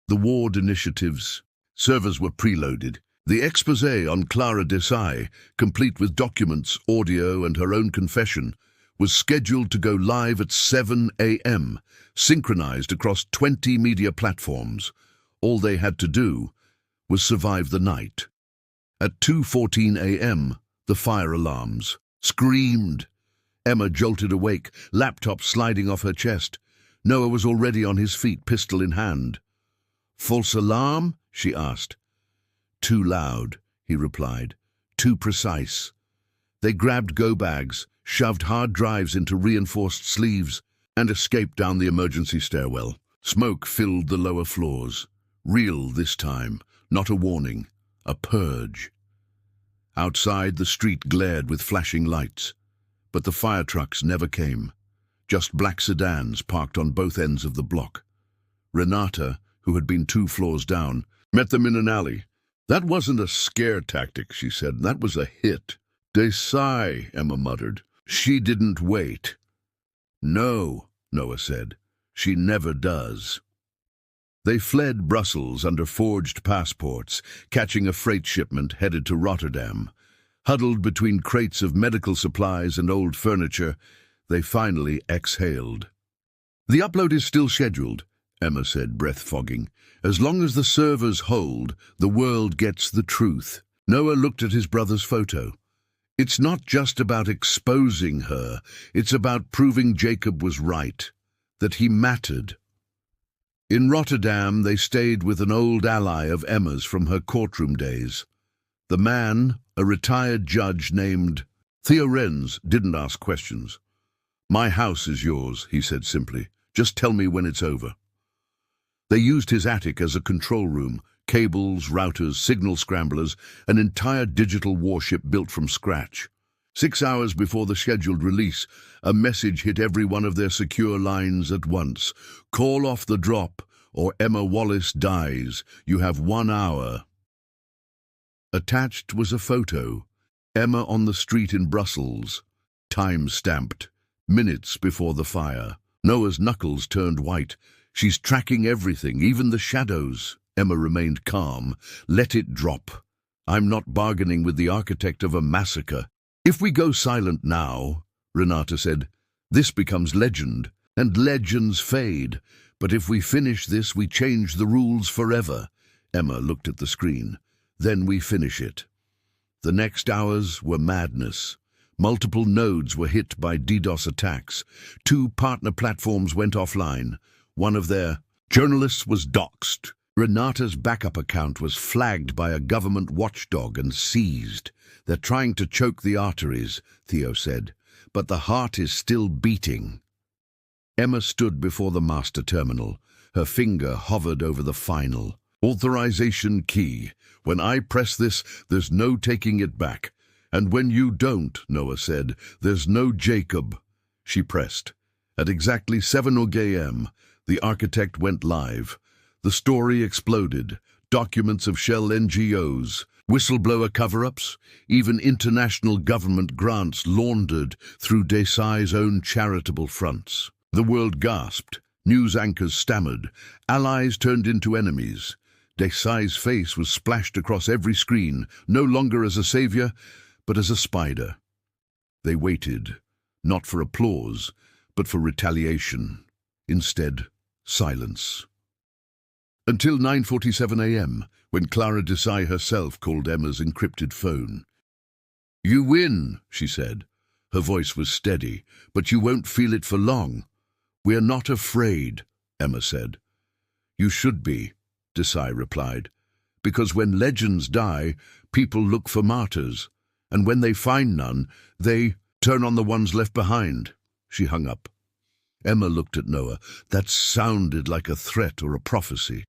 The ward initiatives. Servers were preloaded. The exposé on Clara Desai, complete with documents, audio, and her own confession, was scheduled to go live at 7 a.m., synchronized across 20 media platforms. All they had to do was survive the night. At 2:14 a.m., the fire alarms screamed. Emma jolted awake, laptop sliding off her chest. Noah was already on his feet, pistol in hand. False alarm? She asked. Too loud, he replied. Too precise. They grabbed go-bags, shoved hard drives into reinforced sleeves, and escaped down the emergency stairwell. Smoke filled the lower floors. Real this time, not a warning, a purge. Outside, the street glared with flashing lights, but the fire trucks never came. Just black sedans parked on both ends of the block. Renata, who had been 2 floors down, met them in an alley. That wasn't a scare tactic, she said. That was a hit. Desai, Emma muttered. She didn't wait. No, Noah said. She never does. They fled Brussels under forged passports, catching a freight shipment headed to Rotterdam. Huddled between crates of medical supplies and old furniture, they finally exhaled. The upload is still scheduled, Emma said, breath fogging. As long as the servers hold, the world gets the truth. Noah looked at his brother's photo. It's not just about exposing her, it's about proving Jacob was right, that he mattered. In Rotterdam, they stayed with an old ally of Emma's from her courtroom days. The man, a retired judge named Theo Renz, didn't ask questions. My house is yours, he said simply. Just tell me when it's over. They used his attic as a control room, cables, routers, signal scramblers, an entire digital warship built from scratch. 6 hours before the scheduled release, a message hit every one of their secure lines at once. Call off the drop, or Emma Wallace dies. You have 1 hour. Attached was a photo. Emma on the street in Brussels. Time-stamped. Minutes before the fire. Noah's knuckles turned white. She's tracking everything, even the shadows. Emma remained calm. Let it drop. I'm not bargaining with the architect of a massacre. If we go silent now, Renata said, this becomes legend, and legends fade. But if we finish this, we change the rules forever. Emma looked at the screen. Then we finish it. The next hours were madness. Multiple nodes were hit by DDoS attacks. 2 partner platforms went offline. One of their journalists was doxxed. Renata's backup account was flagged by a government watchdog and seized. They're trying to choke the arteries, Theo said, but the heart is still beating. Emma stood before the master terminal. Her finger hovered over the final authorization key. When I press this, there's no taking it back. And when you don't, Noah said, there's no Jacob. She pressed. At exactly 7 a.m., the architect went live. The story exploded. Documents of shell NGOs, whistleblower cover-ups, even international government grants laundered through Desai's own charitable fronts. The world gasped. News anchors stammered. Allies turned into enemies. Desai's face was splashed across every screen, no longer as a savior, but as a spider. They waited, not for applause, but for retaliation. Instead, silence. Until 9:47 a.m., when Clara Desai herself called Emma's encrypted phone. You win, she said. Her voice was steady, but you won't feel it for long. We're not afraid, Emma said. You should be, Desai replied, because when legends die, people look for martyrs, and when they find none, they turn on the ones left behind. She hung up. Emma looked at Noah. That sounded like a threat or a prophecy.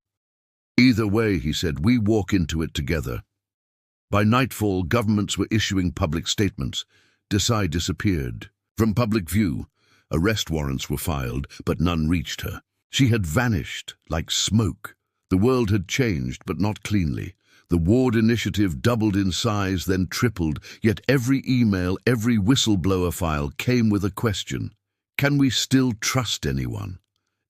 Either way, he said, we walk into it together. By nightfall, governments were issuing public statements. Desai disappeared. From public view, arrest warrants were filed, but none reached her. She had vanished like smoke. The world had changed, but not cleanly. The Ward Initiative doubled in size, then tripled, yet every email, every whistleblower file came with a question. Can we still trust anyone?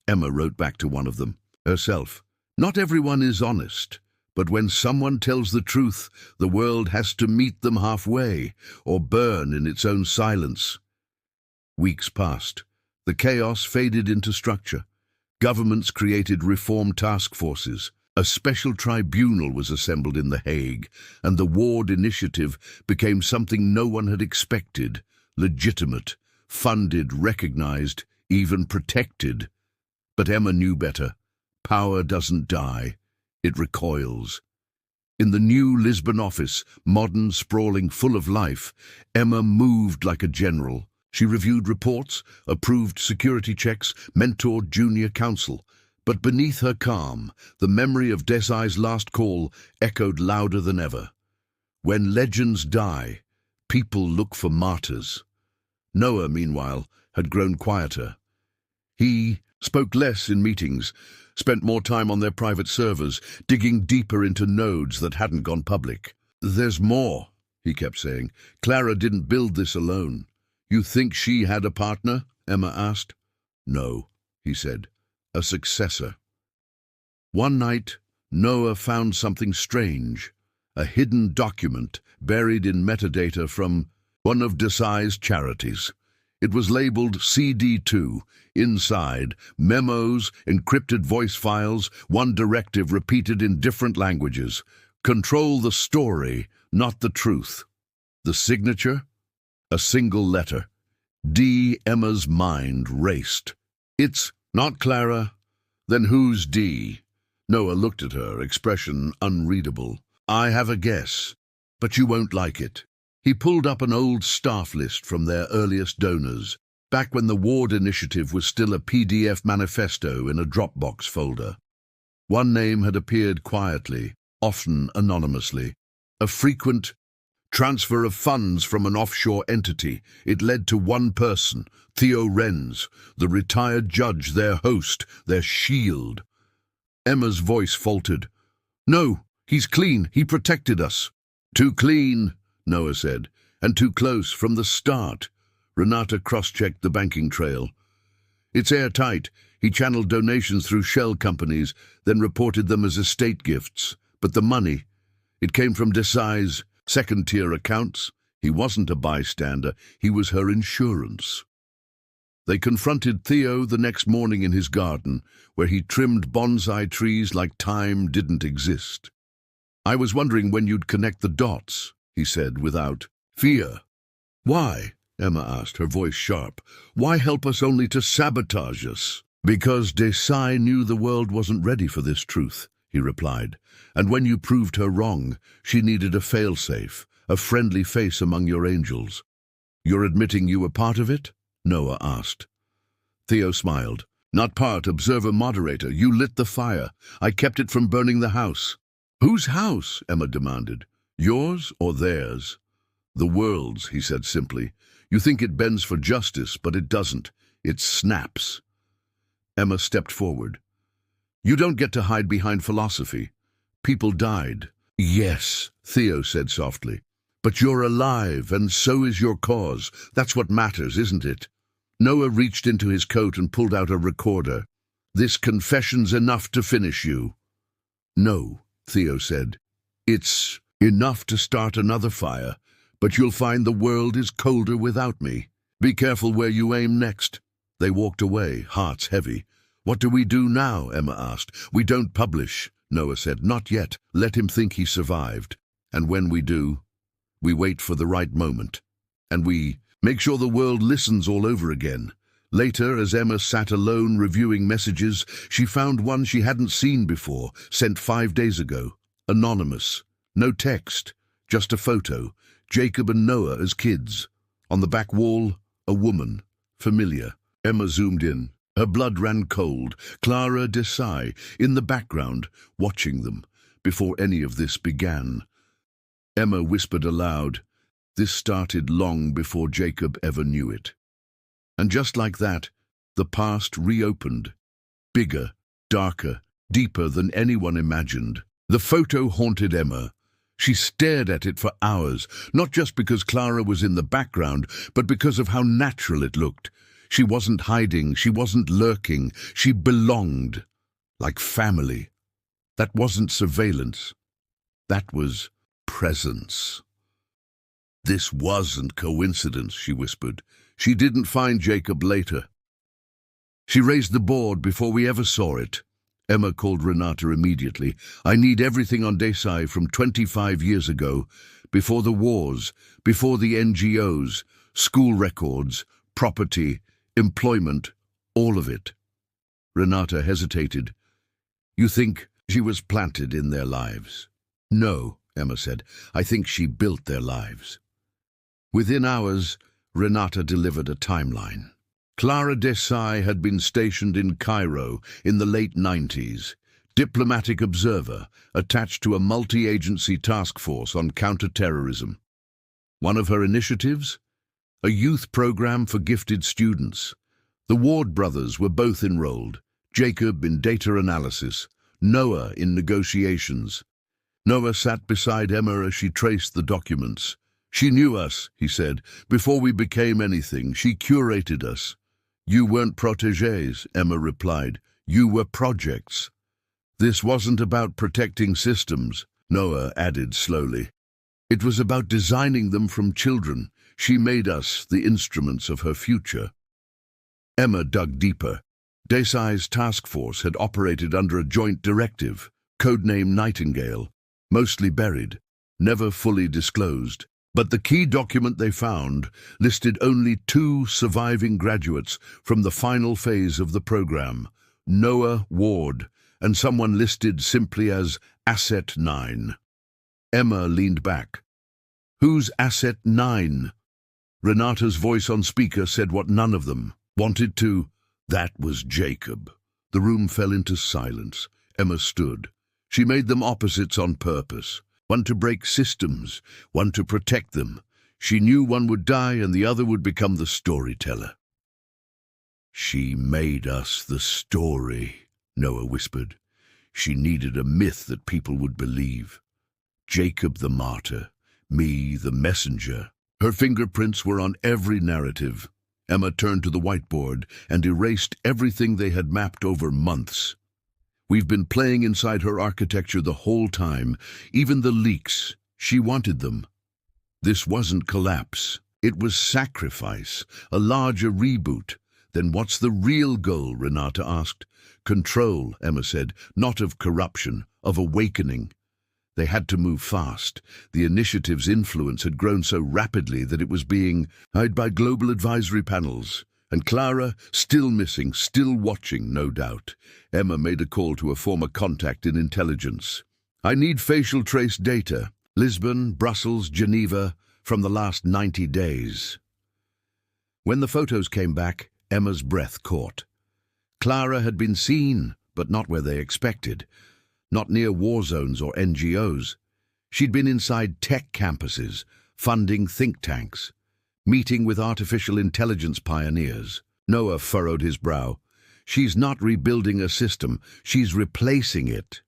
Emma wrote back to one of them, herself. Not everyone is honest, but when someone tells the truth, the world has to meet them halfway, or burn in its own silence. Weeks passed. The chaos faded into structure. Governments created reform task forces. A special tribunal was assembled in The Hague, and the Ward Initiative became something no one had expected, legitimate, funded, recognized, even protected. But Emma knew better. Power doesn't die, it recoils. In the new Lisbon office, modern, sprawling, full of life, Emma moved like a general. She reviewed reports, approved security checks, mentored junior counsel. But beneath her calm, the memory of Desai's last call echoed louder than ever. When legends die, people look for martyrs. Noah, meanwhile, had grown quieter. He spoke less in meetings, spent more time on their private servers, digging deeper into nodes that hadn't gone public. There's more, he kept saying. Clara didn't build this alone. You think she had a partner? Emma asked. No, he said. A successor. One night, Noah found something strange, a hidden document buried in metadata from one of Desai's charities. It was labeled CD2. Inside, memos, encrypted voice files, one directive repeated in different languages. Control the story, not the truth. The signature? A single letter. D. Emma's mind raced. It's not Clara. Then who's D? Noah looked at her, expression unreadable. I have a guess, but you won't like it. He pulled up an old staff list from their earliest donors, back when the Ward Initiative was still a PDF manifesto in a Dropbox folder. One name had appeared quietly, often anonymously. A frequent transfer of funds from an offshore entity. It led to one person, Theo Renz, the retired judge, their host, their shield. Emma's voice faltered. No, he's clean. He protected us. Too clean, Noah said, and too close from the start. Renata cross-checked the banking trail. It's airtight. He channeled donations through shell companies, then reported them as estate gifts. But the money, It came from Desai's second-tier accounts. He wasn't a bystander, he was her insurance. They confronted Theo the next morning in his garden, where he trimmed bonsai trees like time didn't exist. "I was wondering when you'd connect the dots," he said without fear. "Why?" Emma asked, her voice sharp. "Why help us only to sabotage us?" "Because Desai knew the world wasn't ready for this truth," he replied. "And when you proved her wrong, she needed a failsafe, a friendly face among your angels." "You're admitting you were part of it?" Noah asked. Theo smiled. "Not part, observer, moderator. You lit the fire. I kept it from burning the house." "Whose house?" Emma demanded. "Yours or theirs?" "The world's," he said simply. "You think it bends for justice, but it doesn't. It snaps." Emma stepped forward. "You don't get to hide behind philosophy. People died." "Yes," Theo said softly. "But you're alive, and so is your cause. That's what matters, isn't it?" Noah reached into his coat and pulled out a recorder. "This confession's enough to finish you." "No," Theo said. "It's enough to start another fire, but you'll find the world is colder without me. Be careful where you aim next." They walked away, hearts heavy. "What do we do now?" Emma asked. "We don't publish," Noah said. "Not yet. Let him think he survived. And when we do, we wait for the right moment. And we make sure the world listens all over again." Later, as Emma sat alone reviewing messages, she found one she hadn't seen before, sent 5 days ago. Anonymous. No text, just a photo. Jacob and Noah as kids. On the back wall, a woman. Familiar. Emma zoomed in. Her blood ran cold. Clara Desai, in the background, watching them, before any of this began. Emma whispered aloud, "This started long before Jacob ever knew it." And just like that, the past reopened. Bigger, darker, deeper than anyone imagined. The photo haunted Emma. She stared at it for hours, not just because Clara was in the background, but because of how natural it looked. She wasn't hiding, she wasn't lurking, she belonged, like family. That wasn't surveillance. That was presence. "This wasn't coincidence," she whispered. "She didn't find Jacob later. She raised the board before we ever saw it." Emma called Renata immediately. "I need everything on Desai from 25 years ago, before the wars, before the NGOs, school records, property, employment, all of it." Renata hesitated. "You think she was planted in their lives?" "No," Emma said. "I think she built their lives." Within hours, Renata delivered a timeline. Clara Desai had been stationed in Cairo in the late 90s, diplomatic observer attached to a multi-agency task force on counter-terrorism. One of her initiatives? A youth program for gifted students. The Ward brothers were both enrolled, Jacob in data analysis, Noah in negotiations. Noah sat beside Emma as she traced the documents. "She knew us," he said. "Before we became anything, she curated us." "You weren't protégés," Emma replied. "You were projects." "This wasn't about protecting systems," Noah added slowly. "It was about designing them from children. She made us the instruments of her future." Emma dug deeper. Desai's task force had operated under a joint directive, codename Nightingale, mostly buried, never fully disclosed. But the key document they found listed only 2 surviving graduates from the final phase of the program, Noah Ward, and someone listed simply as Asset 9. Emma leaned back. "Who's Asset 9? Renata's voice on speaker said what none of them wanted to. "That was Jacob." The room fell into silence. Emma stood. She made them opposites on purpose. One to break systems, one to protect them. She knew one would die and the other would become the storyteller. "She made us the story," Noah whispered. "She needed a myth that people would believe. Jacob the martyr, me the messenger." Her fingerprints were on every narrative. Emma turned to the whiteboard and erased everything they had mapped over months. We've been playing inside her architecture the whole time, even the leaks. She wanted them. This wasn't collapse. It was sacrifice, a larger reboot. Then what's the real goal, Renata asked. Control, Emma said, not of corruption, of awakening. They had to move fast. The initiative's influence had grown so rapidly that it was being eyed by global advisory panels. And Clara, still missing, still watching, no doubt. Emma made a call to a former contact in intelligence. I need facial trace data. Lisbon, Brussels, Geneva, from the last 90 days. When the photos came back, Emma's breath caught. Clara had been seen, but not where they expected. Not near war zones or NGOs. She'd been inside tech campuses, funding think tanks, meeting with artificial intelligence pioneers. Noah furrowed his brow. She's not rebuilding a system, she's replacing it.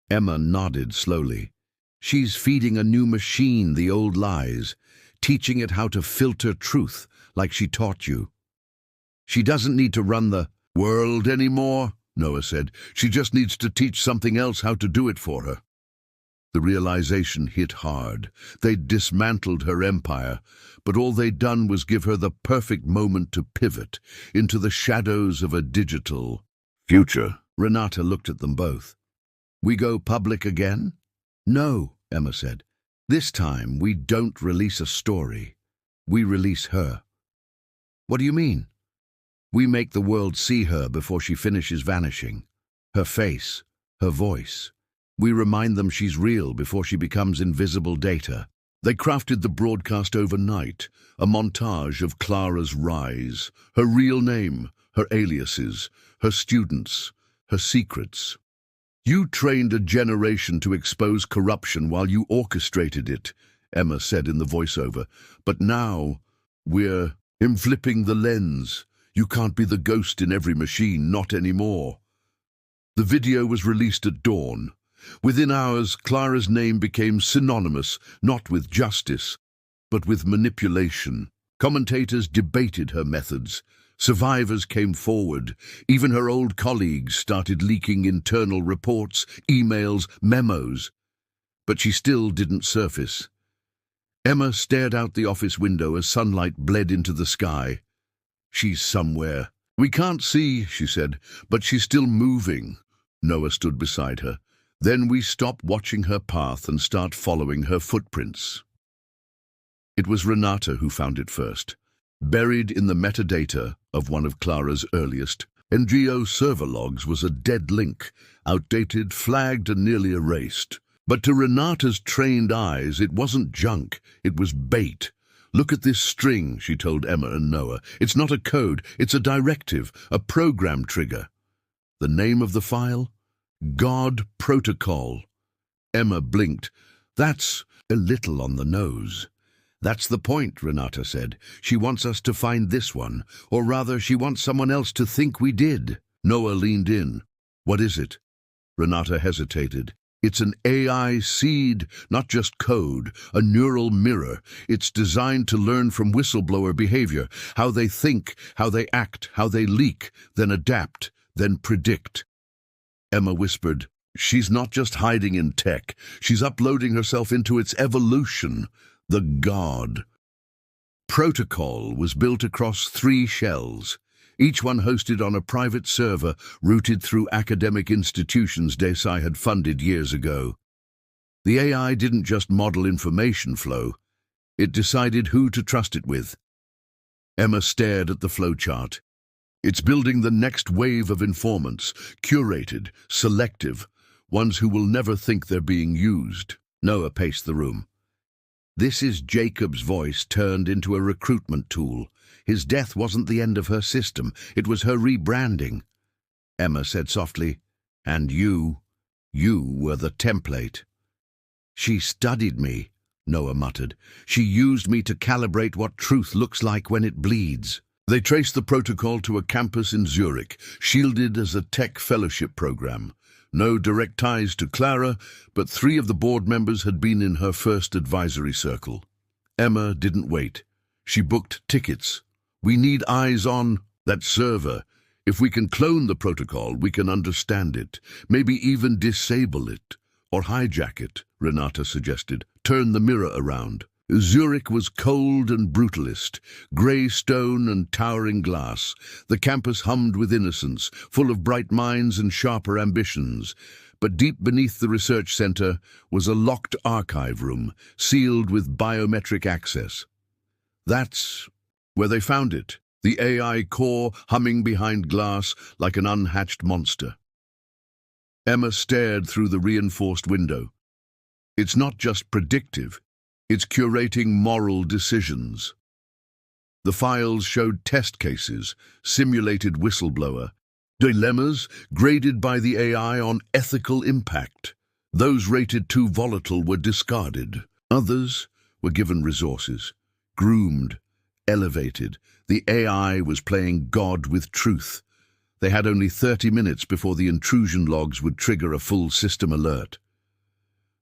Emma nodded slowly. She's feeding a new machine the old lies, teaching it how to filter truth like she taught you. She doesn't need to run the world anymore, Noah said. She just needs to teach something else how to do it for her. The realization hit hard. They'd dismantled her empire, but all they'd done was give her the perfect moment to pivot into the shadows of a digital future. Renata looked at them both. We go public again? No, Emma said. This time we don't release a story. We release her. What do you mean? We make the world see her before she finishes vanishing. Her face, her voice. We remind them she's real before she becomes invisible data. They crafted the broadcast overnight, a montage of Clara's rise, her real name, her aliases, her students, her secrets. You trained a generation to expose corruption while you orchestrated it, Emma said in the voiceover. But now, we're flipping the lens. You can't be the ghost in every machine, not anymore. The video was released at dawn. Within hours, Clara's name became synonymous, not with justice, but with manipulation. Commentators debated her methods. Survivors came forward. Even her old colleagues started leaking internal reports, emails, memos. But she still didn't surface. Emma stared out the office window as sunlight bled into the sky. She's somewhere. We can't see, she said, but she's still moving. Noah stood beside her. Then we stop watching her path and start following her footprints. It was Renata who found it first. Buried in the metadata of one of Clara's earliest NGO server logs was a dead link, outdated, flagged, and nearly erased. But to Renata's trained eyes, it wasn't junk, it was bait. Look at this string, she told Emma and Noah. It's not a code, it's a directive, a program trigger. The name of the file? God Protocol. Emma blinked. That's a little on the nose. That's the point, Renata said. She wants us to find this one, or rather, she wants someone else to think we did. Noah leaned in. What is it? Renata hesitated. It's an AI seed, not just code, a neural mirror. It's designed to learn from whistleblower behavior, how they think, how they act, how they leak, then adapt, then predict. Emma whispered, she's not just hiding in tech, she's uploading herself into its evolution, the God. Protocol was built across 3 shells, each one hosted on a private server routed through academic institutions Desai had funded years ago. The AI didn't just model information flow, it decided who to trust it with. Emma stared at the flowchart. It's building the next wave of informants, curated, selective, ones who will never think they're being used. Noah paced the room. This is Jacob's voice turned into a recruitment tool. His death wasn't the end of her system, it was her rebranding. Emma said softly, and you were the template. She studied me, Noah muttered. She used me to calibrate what truth looks like when it bleeds. They traced the protocol to a campus in Zurich, shielded as a tech fellowship program. No direct ties to Clara, but 3 of the board members had been in her first advisory circle. Emma didn't wait. She booked tickets. We need eyes on that server. If we can clone the protocol, we can understand it, maybe even disable it, or hijack it, Renata suggested. Turn the mirror around. Zurich was cold and brutalist, grey stone and towering glass. The campus hummed with innocence, full of bright minds and sharper ambitions. But deep beneath the research center was a locked archive room, sealed with biometric access. That's where they found it, the AI core humming behind glass like an unhatched monster. Emma stared through the reinforced window. It's not just predictive, it's curating moral decisions. The files showed test cases, simulated whistleblower, dilemmas graded by the AI on ethical impact. Those rated too volatile were discarded. Others were given resources, groomed, elevated. The AI was playing God with truth. They had only 30 minutes before the intrusion logs would trigger a full system alert.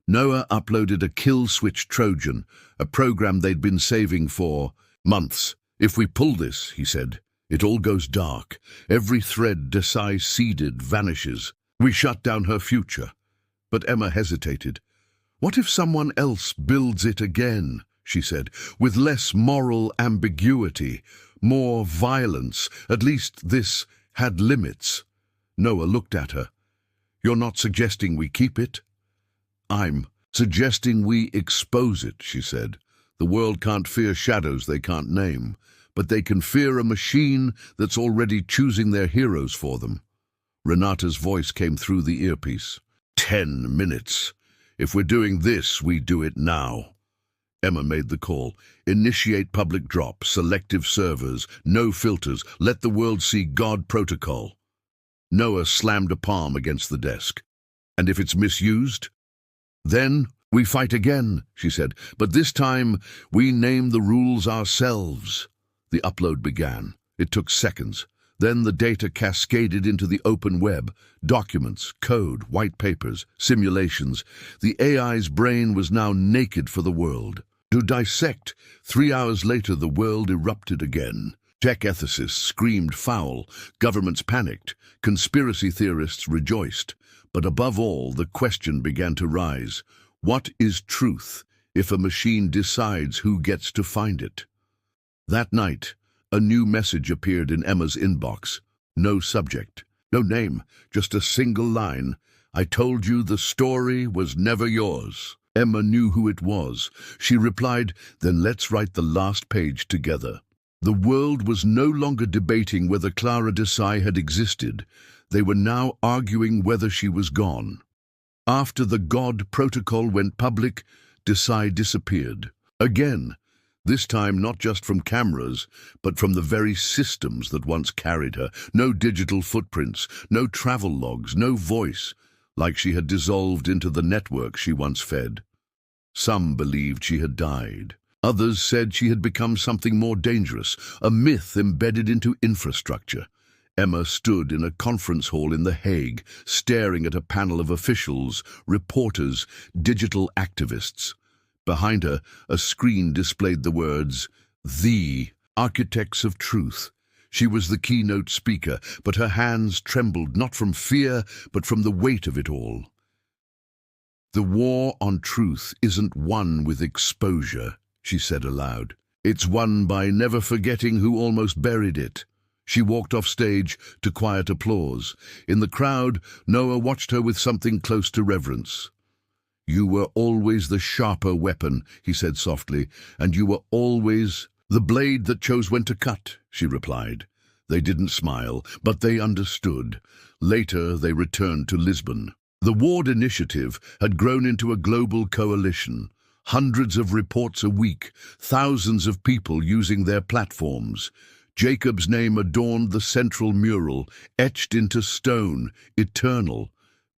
Noah uploaded a kill switch Trojan, a program they'd been saving for months. If we pull this, he said, it all goes dark. Every thread Desai seeded vanishes. We shut down her future. But Emma hesitated. What if someone else builds it again, she said, with less moral ambiguity, more violence? At least this had limits. Noah looked at her. You're not suggesting we keep it? I'm suggesting we expose it, she said. The world can't fear shadows they can't name, but they can fear a machine that's already choosing their heroes for them. Renata's voice came through the earpiece. 10 minutes. If we're doing this, we do it now. Emma made the call. Initiate public drop, selective servers, no filters, let the world see God protocol. Noah slammed a palm against the desk. And if it's misused? Then we fight again, she said, but this time we name the rules ourselves. The upload began. It took seconds. Then the data cascaded into the open web. Documents, code, white papers, simulations. The AI's brain was now naked for the world. To dissect, 3 hours later the world erupted again. Tech ethicists screamed foul, governments panicked, conspiracy theorists rejoiced. But above all, the question began to rise. What is truth if a machine decides who gets to find it? That night, a new message appeared in Emma's inbox. No subject, no name, just a single line. I told you the story was never yours. Emma knew who it was. She replied, then let's write the last page together. The world was no longer debating whether Clara Desai had existed. They were now arguing whether she was gone. After the God protocol went public, Desai disappeared. Again, this time not just from cameras, but from the very systems that once carried her. No digital footprints, no travel logs, no voice, like she had dissolved into the network she once fed. Some believed she had died. Others said she had become something more dangerous, a myth embedded into infrastructure. Emma stood in a conference hall in The Hague, staring at a panel of officials, reporters, digital activists. Behind her, a screen displayed the words, "The Architects of Truth." She was the keynote speaker, but her hands trembled not from fear, but from the weight of it all. The war on truth isn't won with exposure, she said aloud. It's won by never forgetting who almost buried it. She walked off stage to quiet applause. In the crowd, Noah watched her with something close to reverence. You were always the sharper weapon, he said softly, and you were always the blade that chose when to cut, she replied. They didn't smile, but they understood. Later, they returned to Lisbon. The Ward Initiative had grown into a global coalition. Hundreds of reports a week, thousands of people using their platforms. Jacob's name adorned the central mural, etched into stone, eternal.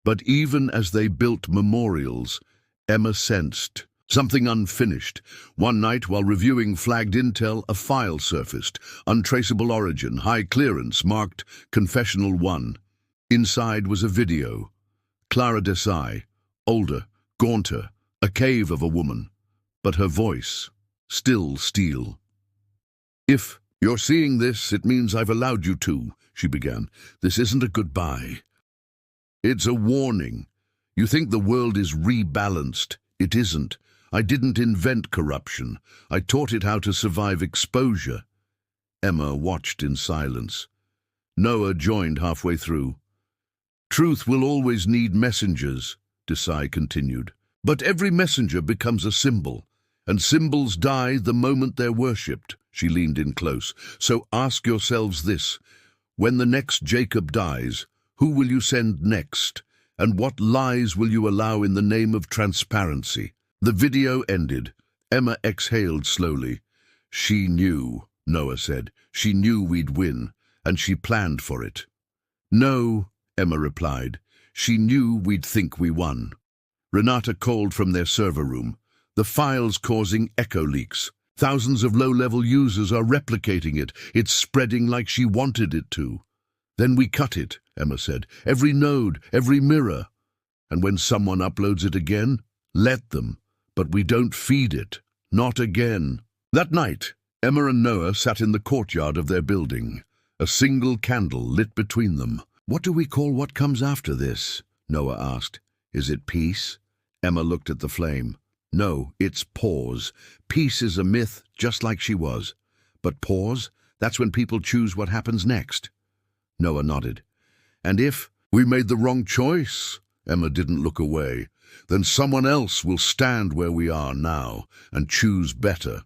But even as they built memorials, Emma sensed something unfinished. One night, while reviewing flagged intel, a file surfaced. Untraceable origin, high clearance, marked Confessional 1. Inside was a video. Clara Desai, older, gaunter, a cave of a woman. But her voice, still steel. If "You're seeing this, it means I've allowed you to," she began. "This isn't a goodbye. It's a warning. You think the world is rebalanced. It isn't. I didn't invent corruption. I taught it how to survive exposure." Emma watched in silence. Noah joined halfway through. "Truth will always need messengers," Desai continued. "But every messenger becomes a symbol, and symbols die the moment they're worshipped." She leaned in close. "So ask yourselves this. When the next Jacob dies, who will you send next? And what lies will you allow in the name of transparency?" The video ended. Emma exhaled slowly. "She knew," Noah said. "She knew we'd win, and she planned for it." "No," Emma replied. "She knew we'd think we won." Renata called from their server room. "The file's causing echo leaks. Thousands of low-level users are replicating it. It's spreading like she wanted it to." "Then we cut it," Emma said. "Every node, every mirror. And when someone uploads it again, let them. But we don't feed it. Not again." That night, Emma and Noah sat in the courtyard of their building, a single candle lit between them. "What do we call what comes after this?" Noah asked. "Is it peace?" Emma looked at the flame. "No, it's pause. Peace is a myth, just like she was. But pause, that's when people choose what happens next." Noah nodded. "And if we made the wrong choice," Emma didn't look away, "then someone else will stand where we are now and choose better."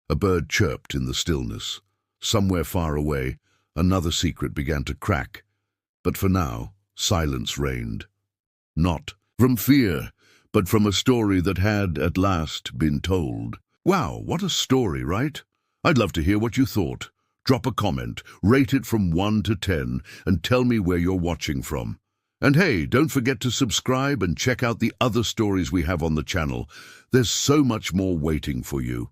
A bird chirped in the stillness. Somewhere far away, another secret began to crack. But for now, silence reigned. Not from fear, but from a story that had, at last, been told. Wow, what a story, right? I'd love to hear what you thought. Drop a comment, rate it from 1 to 10, and tell me where you're watching from. And hey, don't forget to subscribe and check out the other stories we have on the channel. There's so much more waiting for you.